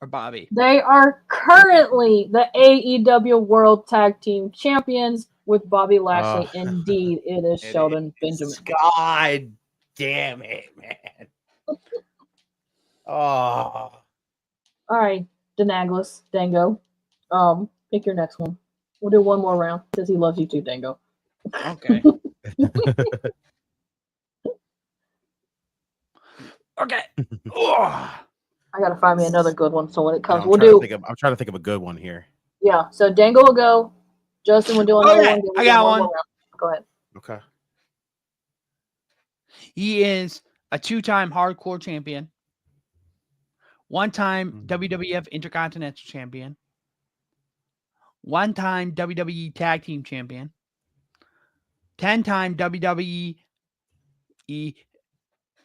Speaker 1: Or Bobby.
Speaker 3: They are currently the AEW World Tag Team Champions with Bobby Lashley. Indeed, it is Sheldon Benjamin.
Speaker 5: God damn it, man.
Speaker 3: All right, Denaglis, Dango. Pick your next one. We'll do one more round since he loves you too, Dango.
Speaker 1: Okay. Okay.
Speaker 3: I gotta find me another good one. So when it comes,
Speaker 5: I'm trying to think of a good one here.
Speaker 3: Yeah. So Dango will go. Justin will do another one.
Speaker 1: I got one.
Speaker 3: Go ahead.
Speaker 5: Okay.
Speaker 1: He is a 2-time hardcore champion, 1-time WWF Intercontinental Champion, 1-time WWE Tag Team Champion, 10-time WWE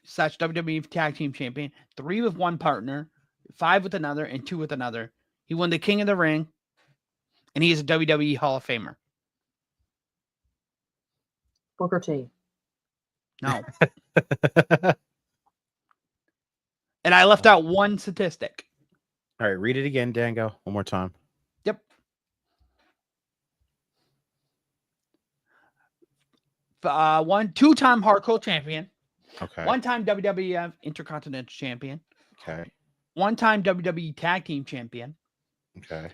Speaker 1: WWE Tag Team Champion, 3 with one partner, 5 with another, and 2 with another. He won the King of the Ring, and he is a WWE Hall of Famer.
Speaker 3: Booker T.
Speaker 1: No. And I left out one statistic.
Speaker 5: All right, read it again, Dango, one more time.
Speaker 1: Yep. 2-time hardcore champion.
Speaker 5: Okay.
Speaker 1: 1-time WWF Intercontinental Champion.
Speaker 5: Okay.
Speaker 1: 1-time WWE Tag Team Champion.
Speaker 5: Okay.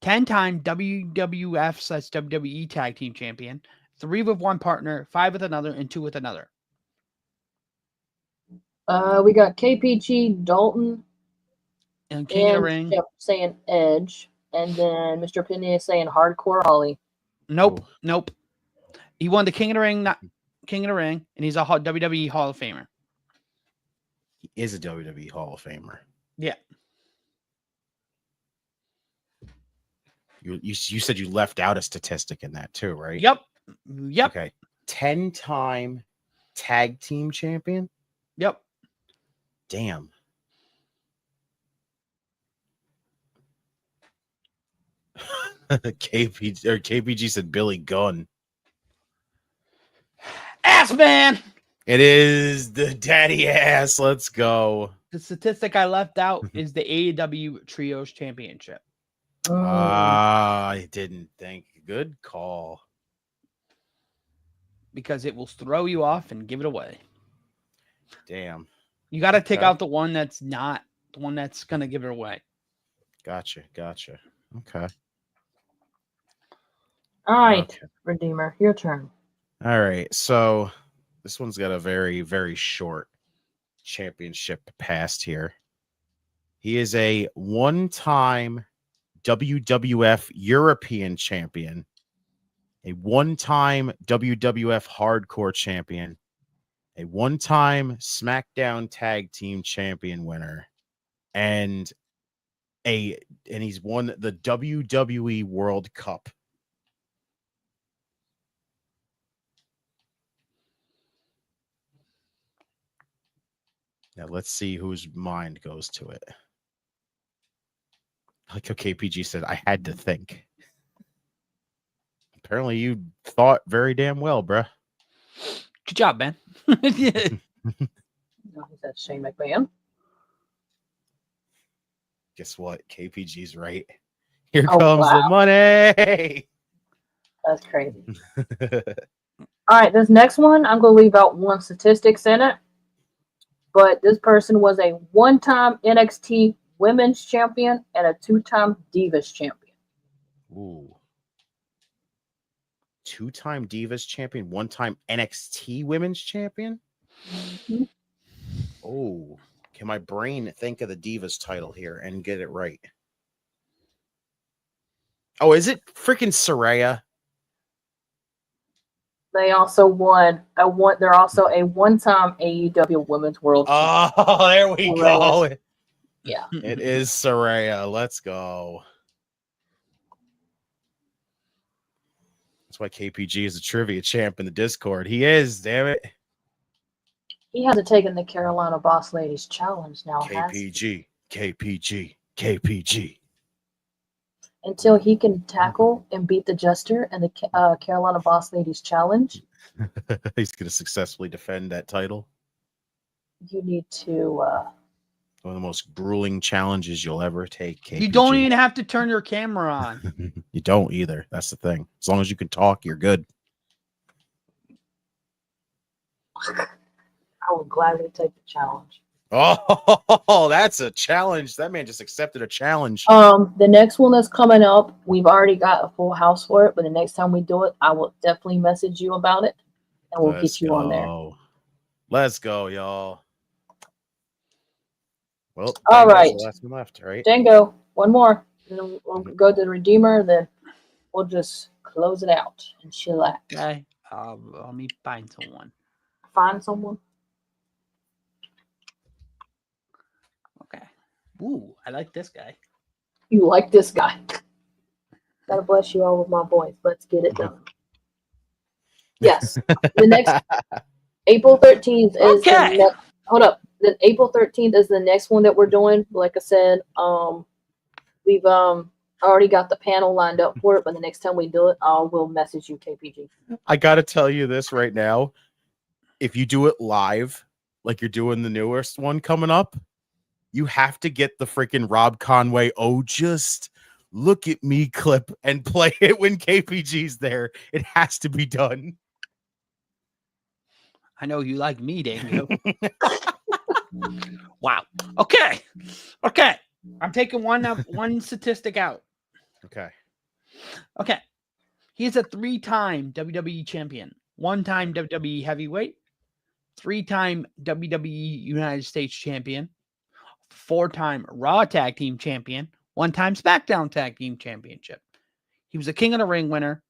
Speaker 1: 10-time WWF/WWE Tag Team Champion. 3 with one partner, 5 with another, and 2 with another.
Speaker 3: We got KPG, Dalton,
Speaker 1: and King of the Ring
Speaker 3: saying Edge, and then Mr. Penny is saying Hardcore Holly.
Speaker 1: Nope. He won the King of the Ring, not King of the Ring, and he's a WWE Hall of Famer.
Speaker 5: He is a WWE Hall of Famer.
Speaker 1: Yeah.
Speaker 5: You said you left out a statistic in that too, right?
Speaker 1: Yep.
Speaker 5: Okay. 10-time tag team champion?
Speaker 1: Yep.
Speaker 5: Damn. KPG said Billy Gunn.
Speaker 1: Ass man.
Speaker 5: It is the daddy ass. Let's go.
Speaker 1: The statistic I left out is the AEW Trios Championship.
Speaker 5: I didn't think. Good call.
Speaker 1: Because it will throw you off and give it away.
Speaker 5: Damn.
Speaker 1: You got to take out the one that's not the one that's gonna give it away.
Speaker 5: Gotcha. Okay.
Speaker 3: All right,
Speaker 5: Okay.
Speaker 3: Redeemer, your turn.
Speaker 5: All right. So this one's got a very, very short championship past here. He is a one-time WWF European champion, a one-time WWF Hardcore champion, a one-time SmackDown Tag Team Champion winner, and he's won the WWE World Cup. Now let's see whose mind goes to it. Like KPG said, I had to think. Apparently you thought very damn well, bruh.
Speaker 1: Good job, man. Yeah.
Speaker 3: No, he said Shane McMahon.
Speaker 5: Guess what? KPG's right. Here
Speaker 3: Oh,
Speaker 5: comes
Speaker 3: wow.
Speaker 5: the money.
Speaker 3: That's crazy. All right, this next one, I'm going to leave out one statistics in it. But this person was a one-time NXT Women's Champion and a two-time Divas Champion.
Speaker 5: Ooh. Two-time Divas Champion, one-time NXT Women's Champion?
Speaker 3: Mm-hmm.
Speaker 5: Oh, can my brain think of the Divas title here and get it right? Oh, is it freaking Saraya?
Speaker 3: They also won they're also a one-time AEW Women's World Champion.
Speaker 5: Oh, there we go.
Speaker 3: Yeah.
Speaker 5: It is Saraya. Let's go. That's why KPG is a trivia champ in the Discord. He is, damn it.
Speaker 3: He hasn't taken the Carolina Boss Ladies Challenge now, has he?
Speaker 5: KPG.
Speaker 3: Until he can tackle and beat the Jester and the Carolina Boss Ladies Challenge,
Speaker 5: He's going to successfully defend that title.
Speaker 3: you need to...
Speaker 5: One of the most grueling challenges you'll ever take, KPG.
Speaker 1: You don't even have to turn your camera on.
Speaker 5: You don't either. That's the thing. As long as you can talk, you're good.
Speaker 3: I would gladly take the challenge.
Speaker 5: Oh, that's a challenge. That man just accepted a challenge.
Speaker 3: The next one that's coming up, we've already got a full house for it, but the next time we do it, I will definitely message you about it, and we'll get you on there.
Speaker 5: Let's go, y'all. Well,
Speaker 3: all right.
Speaker 5: The last one left, right?
Speaker 3: Dango, one more. Then we'll go to the Redeemer, then we'll just close it out and chillax.
Speaker 1: Okay. Let me find someone.
Speaker 3: Find someone.
Speaker 1: Okay. Ooh, I like this guy.
Speaker 3: You like this guy. God bless you all with my boys. Let's get it done. Yes. The next April 13th is
Speaker 1: okay.
Speaker 3: Hold up. Then April 13th is the next one that we're doing. Like I said, we've already got the panel lined up for it, but the next time we do it, we'll message you, KPG.
Speaker 5: I gotta tell you this right now. If you do it live, like you're doing the newest one coming up, you have to get the freaking Rob Conway, oh, just look at me clip and play it when KPG's there. It has to be done.
Speaker 1: I know you like me, Dango. Wow. Okay. I'm taking one statistic out. Okay. He's a 3-time WWE champion, 1-time WWE heavyweight, 3-time WWE United States champion, 4-time Raw Tag Team champion, 1-time SmackDown Tag Team championship. He was a King of the Ring winner,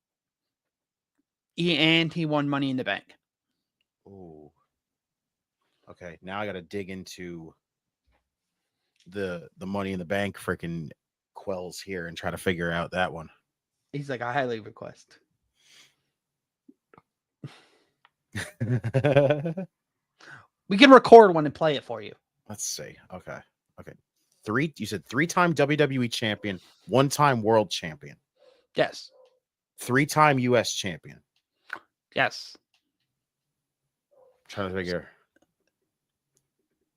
Speaker 1: and he won Money in the Bank.
Speaker 5: Ooh. Okay, now I got to dig into the Money in the Bank freaking quells here and try to figure out that one.
Speaker 1: He's like, I highly request. We can record one and play it for you.
Speaker 5: Let's see. Okay. You said 3-time WWE champion, 1-time world champion.
Speaker 1: Yes.
Speaker 5: 3-time US champion.
Speaker 1: Yes.
Speaker 5: I'm trying to figure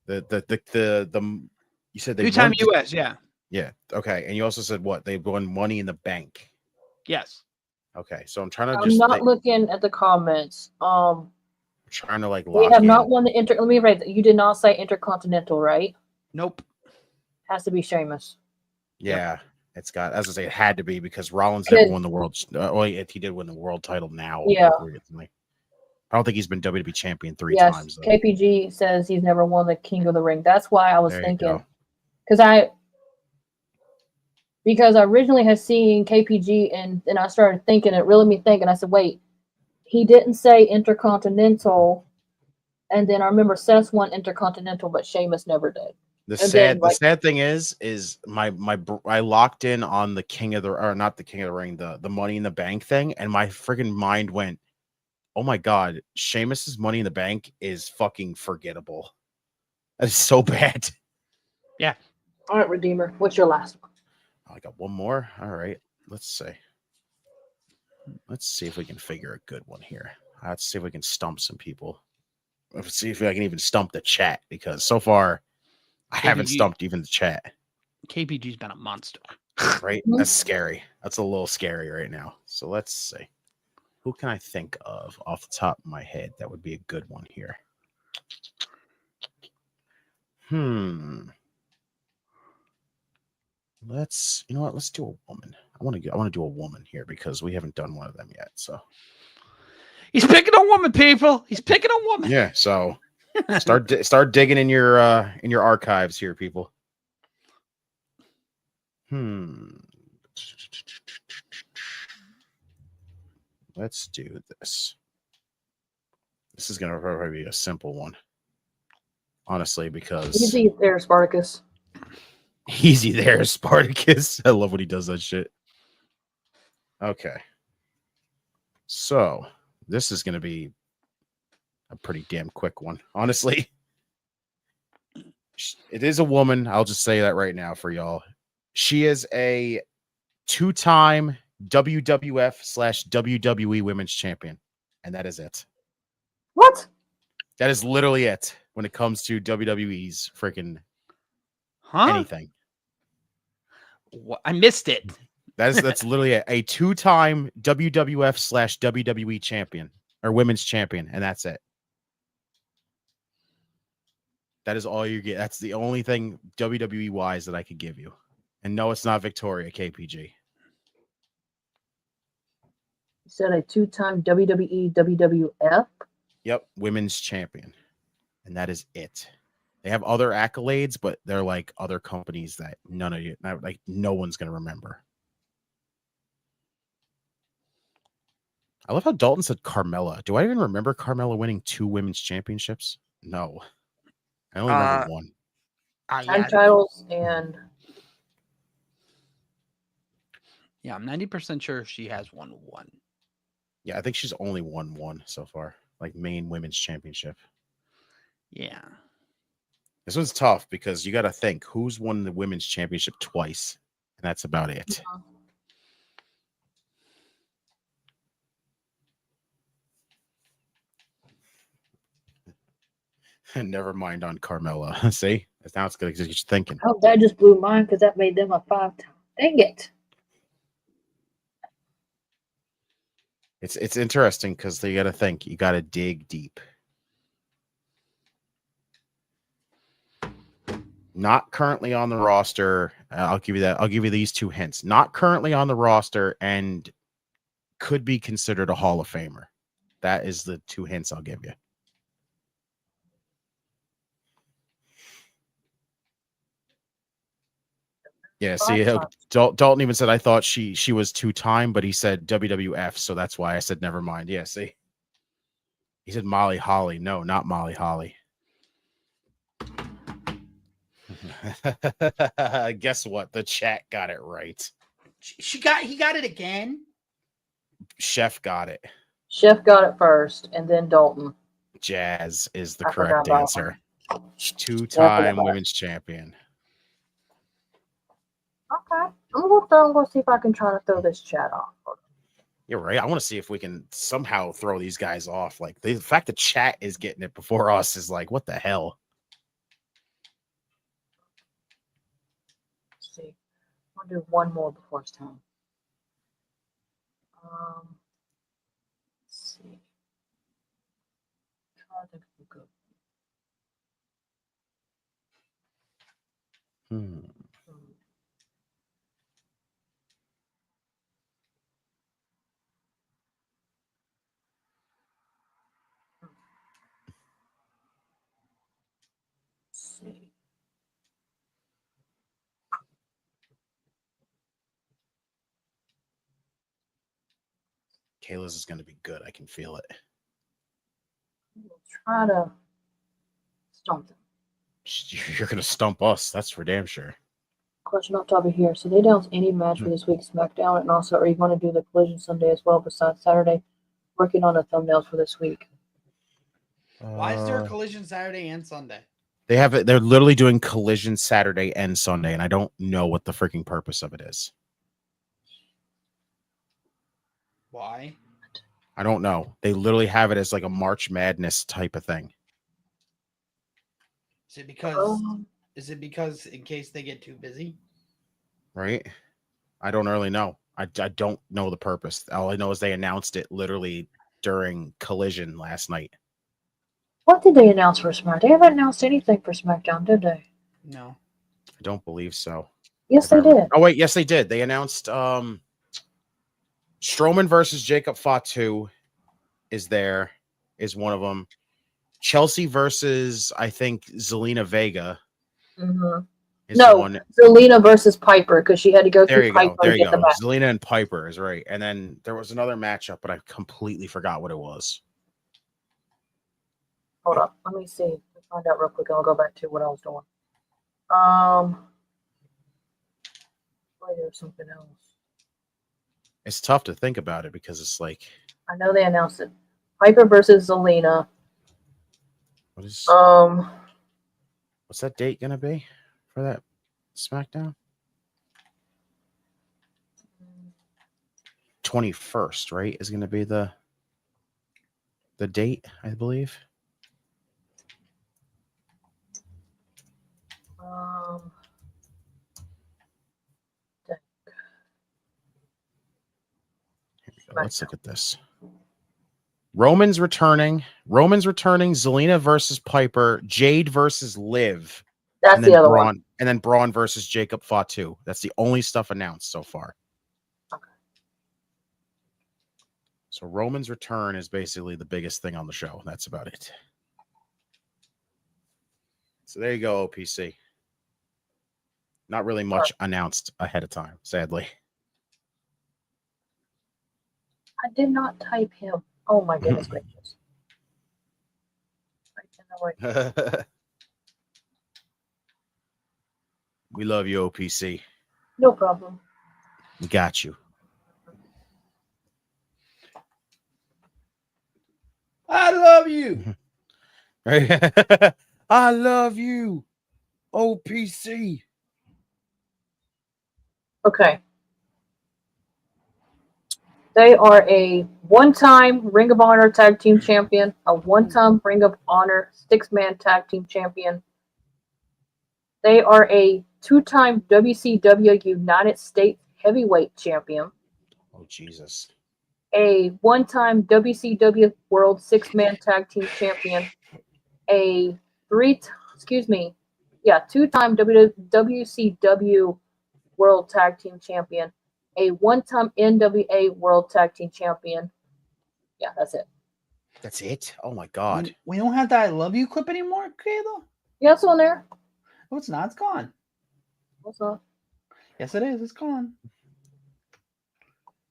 Speaker 5: the you said they
Speaker 1: 3-time US, yeah.
Speaker 5: Yeah. Okay. And you also said what? They won Money in the Bank.
Speaker 1: Yes.
Speaker 5: Okay. So I'm trying to
Speaker 3: I'm not looking at the comments.
Speaker 5: Trying to like
Speaker 3: we have not won the let me write that. You did not say Intercontinental, right?
Speaker 1: Nope.
Speaker 3: Has to be Sheamus.
Speaker 5: Yeah, it's got, as I say, it had to be because Rollins never won the world. He did win the world title now.
Speaker 3: Yeah.
Speaker 5: Recently. I don't think he's been WWE champion 3
Speaker 3: Yes,
Speaker 5: times. Though.
Speaker 3: KPG says he's never won the King of the Ring. That's why I was
Speaker 5: There you
Speaker 3: thinking,
Speaker 5: go.
Speaker 3: because I originally had seen KPG and I started thinking, it really made me think, and I said, wait, he didn't say Intercontinental, and then I remember Seth won Intercontinental, but Sheamus never did.
Speaker 5: The sad thing is I locked in on the King of the, or not the King of the Ring, the Money in the Bank thing, and my freaking mind went, oh my god, Sheamus's Money in the Bank is fucking forgettable. That is so bad.
Speaker 1: Yeah.
Speaker 3: All right, Redeemer, what's your last one?
Speaker 5: I got one more. All right, let's see. Let's see if we can figure a good one here. Let's see if we can stump some people. Let's see if I can even stump the chat, because so far I haven't stumped even the chat.
Speaker 1: KPG's been a monster.
Speaker 5: Right? That's scary. That's a little scary right now. So let's see. Who can I think of off the top of my head that would be a good one here? Let's, you know what? Let's do a woman. I want to do a woman here because we haven't done one of them yet. So
Speaker 1: he's picking a woman, people. He's picking a woman.
Speaker 5: Yeah. So start digging in your archives here, people. Let's do this. This is gonna probably be a simple one, honestly, because
Speaker 3: Easy there, Spartacus.
Speaker 5: Easy there, Spartacus. I love when he does that shit. Okay. So this is going to be a pretty damn quick one, honestly. It is a woman. I'll just say that right now for y'all. She is a 2-time WWF/WWE Women's Champion, and that is it.
Speaker 3: What?
Speaker 5: That is literally it when it comes to WWE's freaking anything.
Speaker 1: What? I missed it.
Speaker 5: That's literally a 2-time WWF/WWE champion or women's champion, and that's it. That is all you get. That's the only thing WWE wise that I could give you. And no, it's not Victoria KPG.
Speaker 3: You said a 2-time WWE WWF?
Speaker 5: Yep, women's champion. And that is it. They have other accolades, but they're like other companies that no one's going to remember. I love how Dalton said Carmella. Do I even remember Carmella winning 2 women's championships? No. I only remember one.
Speaker 3: Tag titles and...
Speaker 1: Yeah, I'm 90% sure she has won one.
Speaker 5: Yeah, I think she's only won one so far, like main women's championship.
Speaker 1: Yeah.
Speaker 5: This one's tough because you got to think who's won the women's championship twice, and that's about it. Never mind on Carmella. See, now it's going to get you thinking.
Speaker 3: Oh, that just blew mine because that made them a 5-time. Dang it!
Speaker 5: It's interesting because you got to think. You got to dig deep. Not currently on the roster. I'll give you that. I'll give you these 2 hints. Not currently on the roster and could be considered a Hall of Famer. That is the 2 hints I'll give you. Yeah, see, Dalton even said I thought she was 2-time, but he said WWF, so that's why I said never mind. Yeah, see, he said Molly Holly. No, not Molly Holly. Guess what? The chat got it right.
Speaker 1: He got it again.
Speaker 5: Chef got it.
Speaker 3: Chef got it first, and then Dalton.
Speaker 5: Jazz is the correct answer. 2-time women's champion.
Speaker 3: Okay. I'm gonna see if I can try to throw this chat off.
Speaker 5: You're right. I want to see if we can somehow throw these guys off. Like the fact that chat is getting it before us is like, what the hell?
Speaker 3: Let's see. I'll do one more before it's time. Let's see. Try to think of a good one.
Speaker 5: Kayla's is going to be good. I can feel it.
Speaker 3: We'll try to stump them.
Speaker 5: You're going to stump us. That's for damn sure.
Speaker 3: Question off top of here. So they announced any match for this week's SmackDown, and also are you going to do the Collision Sunday as well besides Saturday? Working on the thumbnails for this week.
Speaker 1: Why is there a Collision Saturday and Sunday?
Speaker 5: They have it. They're literally doing Collision Saturday and Sunday, and I don't know what the freaking purpose of it is.
Speaker 1: Why?
Speaker 5: I don't know. They literally have it as like a March Madness type of thing.
Speaker 1: Is it because? Is it because in case they get too busy?
Speaker 5: Right? I don't really know. I don't know the purpose. All I know is they announced it literally during Collision last night.
Speaker 3: What did they announce for SmackDown? They haven't announced anything for SmackDown, did they?
Speaker 1: No.
Speaker 5: I don't believe so.
Speaker 3: Yes, they did.
Speaker 5: Oh, wait. Yes, they did. They announced Strowman versus Jacob Fatu is one of them. Chelsea versus, I think, Zelina Vega.
Speaker 3: Mm-hmm.
Speaker 5: No, one.
Speaker 3: Zelina versus Piper, because she had to go through Piper
Speaker 5: There
Speaker 3: to
Speaker 5: you
Speaker 3: get
Speaker 5: go.
Speaker 3: the match.
Speaker 5: Zelina and Piper is right. And then there was another matchup, but I completely forgot what it was.
Speaker 3: Hold up. Let me see. Let's find out real quick, and I'll go back to what I was doing. Wait, there's something else.
Speaker 5: It's tough to think about it because it's like,
Speaker 3: I know they announced it. Piper versus Zelina.
Speaker 5: what is what's that date gonna be for that SmackDown? 21st, right? Is gonna be the date, I believe. Let's look at this. Roman's returning. Zelina versus Piper. Jade versus Liv.
Speaker 3: That's the other one.
Speaker 5: And then Braun versus Jacob Fatu. That's the only stuff announced so far.
Speaker 3: Okay.
Speaker 5: So Roman's return is basically the biggest thing on the show. That's about it. So there you go, OPC. Not really much announced ahead of time, sadly.
Speaker 3: I did not type him. Oh my goodness gracious.
Speaker 5: We love you, OPC.
Speaker 3: No problem.
Speaker 5: We got you.
Speaker 1: I love you.
Speaker 5: I love you, OPC.
Speaker 3: Okay. They are a one-time Ring of Honor Tag Team Champion, a one-time Ring of Honor six-man Tag Team Champion. They are a two-time WCW United States Heavyweight Champion.
Speaker 5: Oh, Jesus.
Speaker 3: A one-time WCW World Six-Man Tag Team Champion. A two-time WCW World Tag Team Champion. A one-time NWA World Tag Team Champion. Yeah, that's it.
Speaker 5: That's it? Oh, my God.
Speaker 1: We don't have that I love you clip anymore, Kayla?
Speaker 3: Yeah, it's on there.
Speaker 1: No, it's not. It's gone.
Speaker 3: What's up?
Speaker 1: Yes, it is. It's gone.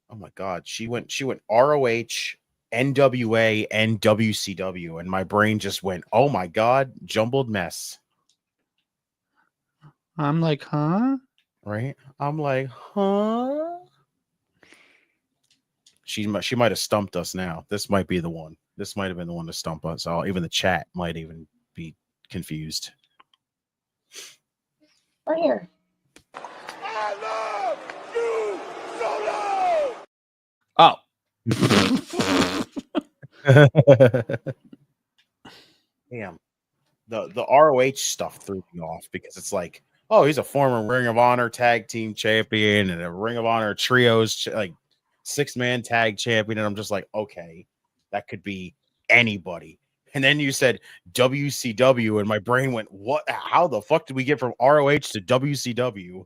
Speaker 5: Oh, my God. She went ROH, NWA, and WCW, and my brain just went, oh, my God, jumbled mess.
Speaker 1: I'm like, huh?
Speaker 5: Right? I'm like, huh? She might have stumped us now. This might be the one. This might have been the one to stump us all. Even the chat might even be confused.
Speaker 3: Right here.
Speaker 8: I love you so
Speaker 1: Oh.
Speaker 5: Damn. The ROH stuff threw me off because it's like, oh, he's a former Ring of Honor tag team champion and a Ring of Honor trios like six-man tag champion, and I'm just like, okay, that could be anybody. And then you said WCW, and my brain went, what? How the fuck did we get from ROH to WCW?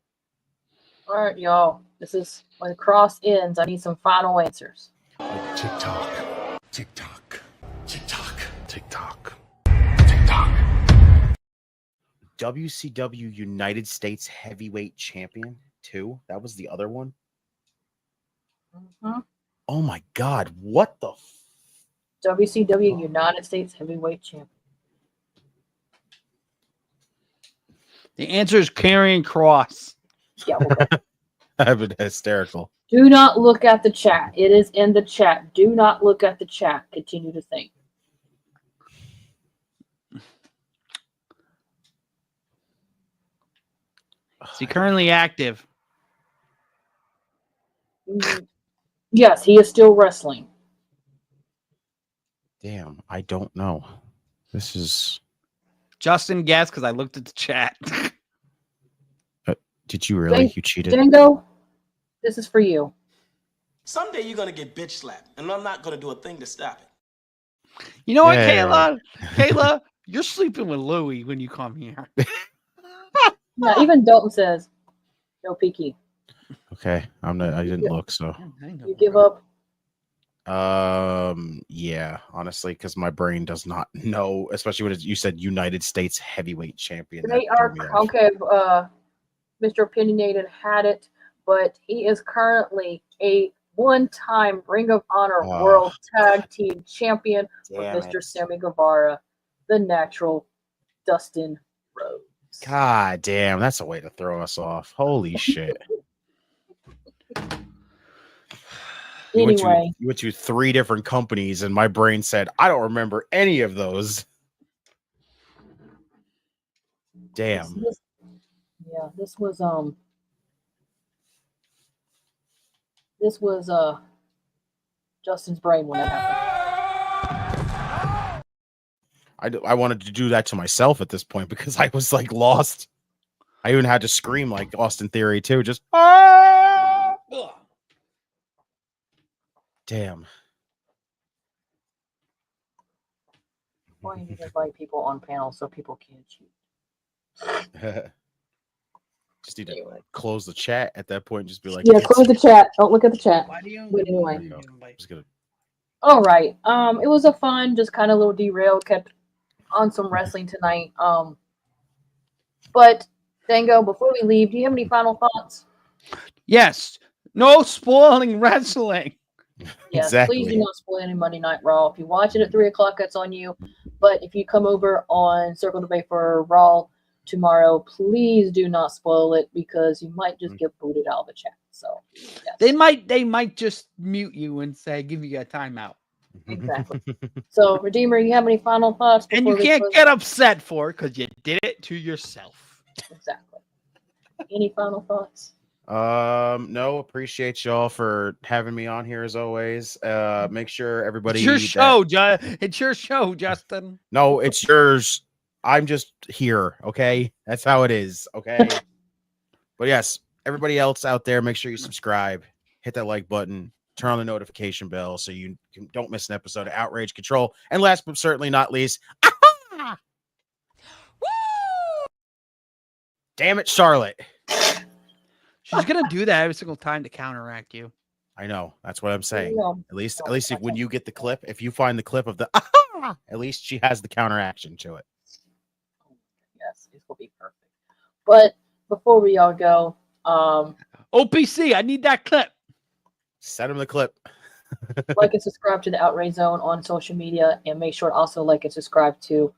Speaker 3: All right, y'all. This is when the cross ends. I need some final answers.
Speaker 8: TikTok, TikTok, TikTok, TikTok, TikTok.
Speaker 5: WCW United States Heavyweight Champion 2. That was the other one.
Speaker 3: Mm-hmm.
Speaker 5: Oh my God! What the?
Speaker 3: WCW United States Heavyweight Champion.
Speaker 1: The answer is Karrion Kross.
Speaker 3: Yeah, we'll go.
Speaker 5: I've been hysterical.
Speaker 3: Do not look at the chat. It is in the chat. Do not look at the chat. Continue to think.
Speaker 1: Is he currently active?
Speaker 3: Yes, he is still wrestling.
Speaker 5: Damn, I don't know. This is.
Speaker 1: Justin guessed because I looked at the chat.
Speaker 5: Did you really? You cheated.
Speaker 3: Dango, this is for you.
Speaker 11: Someday you're gonna get bitch slapped, and I'm not gonna do a thing to stop it.
Speaker 1: You know what,
Speaker 5: Yeah.
Speaker 1: Kayla? Kayla, you're sleeping with Louie when you come here.
Speaker 3: Yeah, even Dalton says, no peeky.
Speaker 5: Okay, I'm not. I didn't look, so.
Speaker 3: You give up.
Speaker 5: Yeah, honestly, because my brain does not know, especially when you said United States Heavyweight Champion.
Speaker 3: They are okay. Mr. Opinionated had it, but he is currently a one-time Ring of Honor World Tag Team Champion for Mr. Sammy Guevara, the natural Dustin Rhodes.
Speaker 5: God damn, that's a way to throw us off. Holy shit.
Speaker 3: Anyway,
Speaker 5: you went to 3 different companies, and my brain said, I don't remember any of those. Damn.
Speaker 3: This was Justin's brain when that happened.
Speaker 5: I wanted to do that to myself at this point because I was like lost. I even had to scream like Austin Theory too. Just damn.
Speaker 3: Why you need to invite people on panels so people can't cheat?
Speaker 5: Just need to close the chat at that point and just be like,
Speaker 3: yeah, close the chat. Don't look at the chat. But anyway.
Speaker 5: Just gonna...
Speaker 3: All right. It was a fun, just kind of little derail. Kept on some wrestling tonight. But Dango, before we leave, do you have any final thoughts?
Speaker 1: Yes. No spoiling wrestling.
Speaker 3: Yes,
Speaker 5: exactly.
Speaker 3: Please do not spoil any Monday Night Raw. If you watch it at 3 o'clock, that's on you. But if you come over on Circle Debate for Raw tomorrow, please do not spoil it because you might just get booted out of the chat. So yes.
Speaker 1: They might just mute you and say, give you a timeout.
Speaker 3: Exactly. So Redeemer, you have any final thoughts?
Speaker 1: And you can't get upset for it because you did it to yourself.
Speaker 3: Exactly. Any final thoughts?
Speaker 5: No, appreciate y'all for having me on here as always. Make sure everybody
Speaker 1: it's your show, it's your show, Justin.
Speaker 5: No, it's yours. I'm just here, okay? That's how it is, okay? But yes, everybody else out there, make sure you subscribe, hit that like button, turn on the notification bell so you don't miss an episode of Outrage Control. And last but certainly not least, damn it, Charlotte.
Speaker 1: She's gonna do that every single time to counteract you.
Speaker 5: I know. That's what I'm saying.
Speaker 3: Yeah.
Speaker 5: At least when you get the clip, if you find the clip of the at least she has the counteraction to it.
Speaker 3: Yes, this will be perfect. But before we all go,
Speaker 1: OPC, I need that clip.
Speaker 5: Send him the clip.
Speaker 3: like and subscribe to the Outrage Zone on social media, and make sure to also like and subscribe to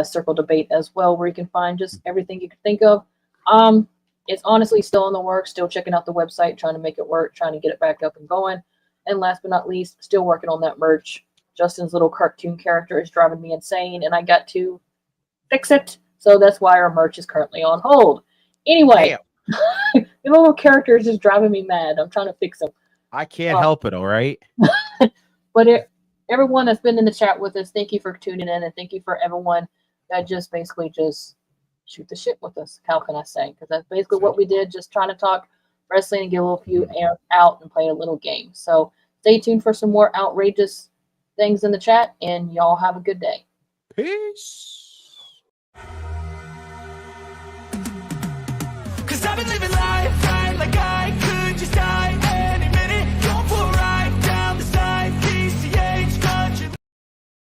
Speaker 3: Circle Debate as well, where you can find just everything you can think of. It's honestly still in the works, still checking out the website, trying to make it work, trying to get it back up and going. And last but not least, still working on that merch. Justin's little cartoon character is driving me insane, and I got to fix it. So that's why our merch is currently on hold. Anyway, the little character is just driving me mad. I'm trying to fix him.
Speaker 5: I can't help it, all right?
Speaker 3: But everyone that's been in the chat with us, thank you for tuning in, and thank you for everyone that just basically just shoot the shit with us. How can I say? Because that's basically what we did, just trying to talk wrestling and get a little few air out and play a little game. So stay tuned for some more outrageous things in the chat, and y'all have a good day.
Speaker 5: Peace.
Speaker 2: 'Cause I've been living life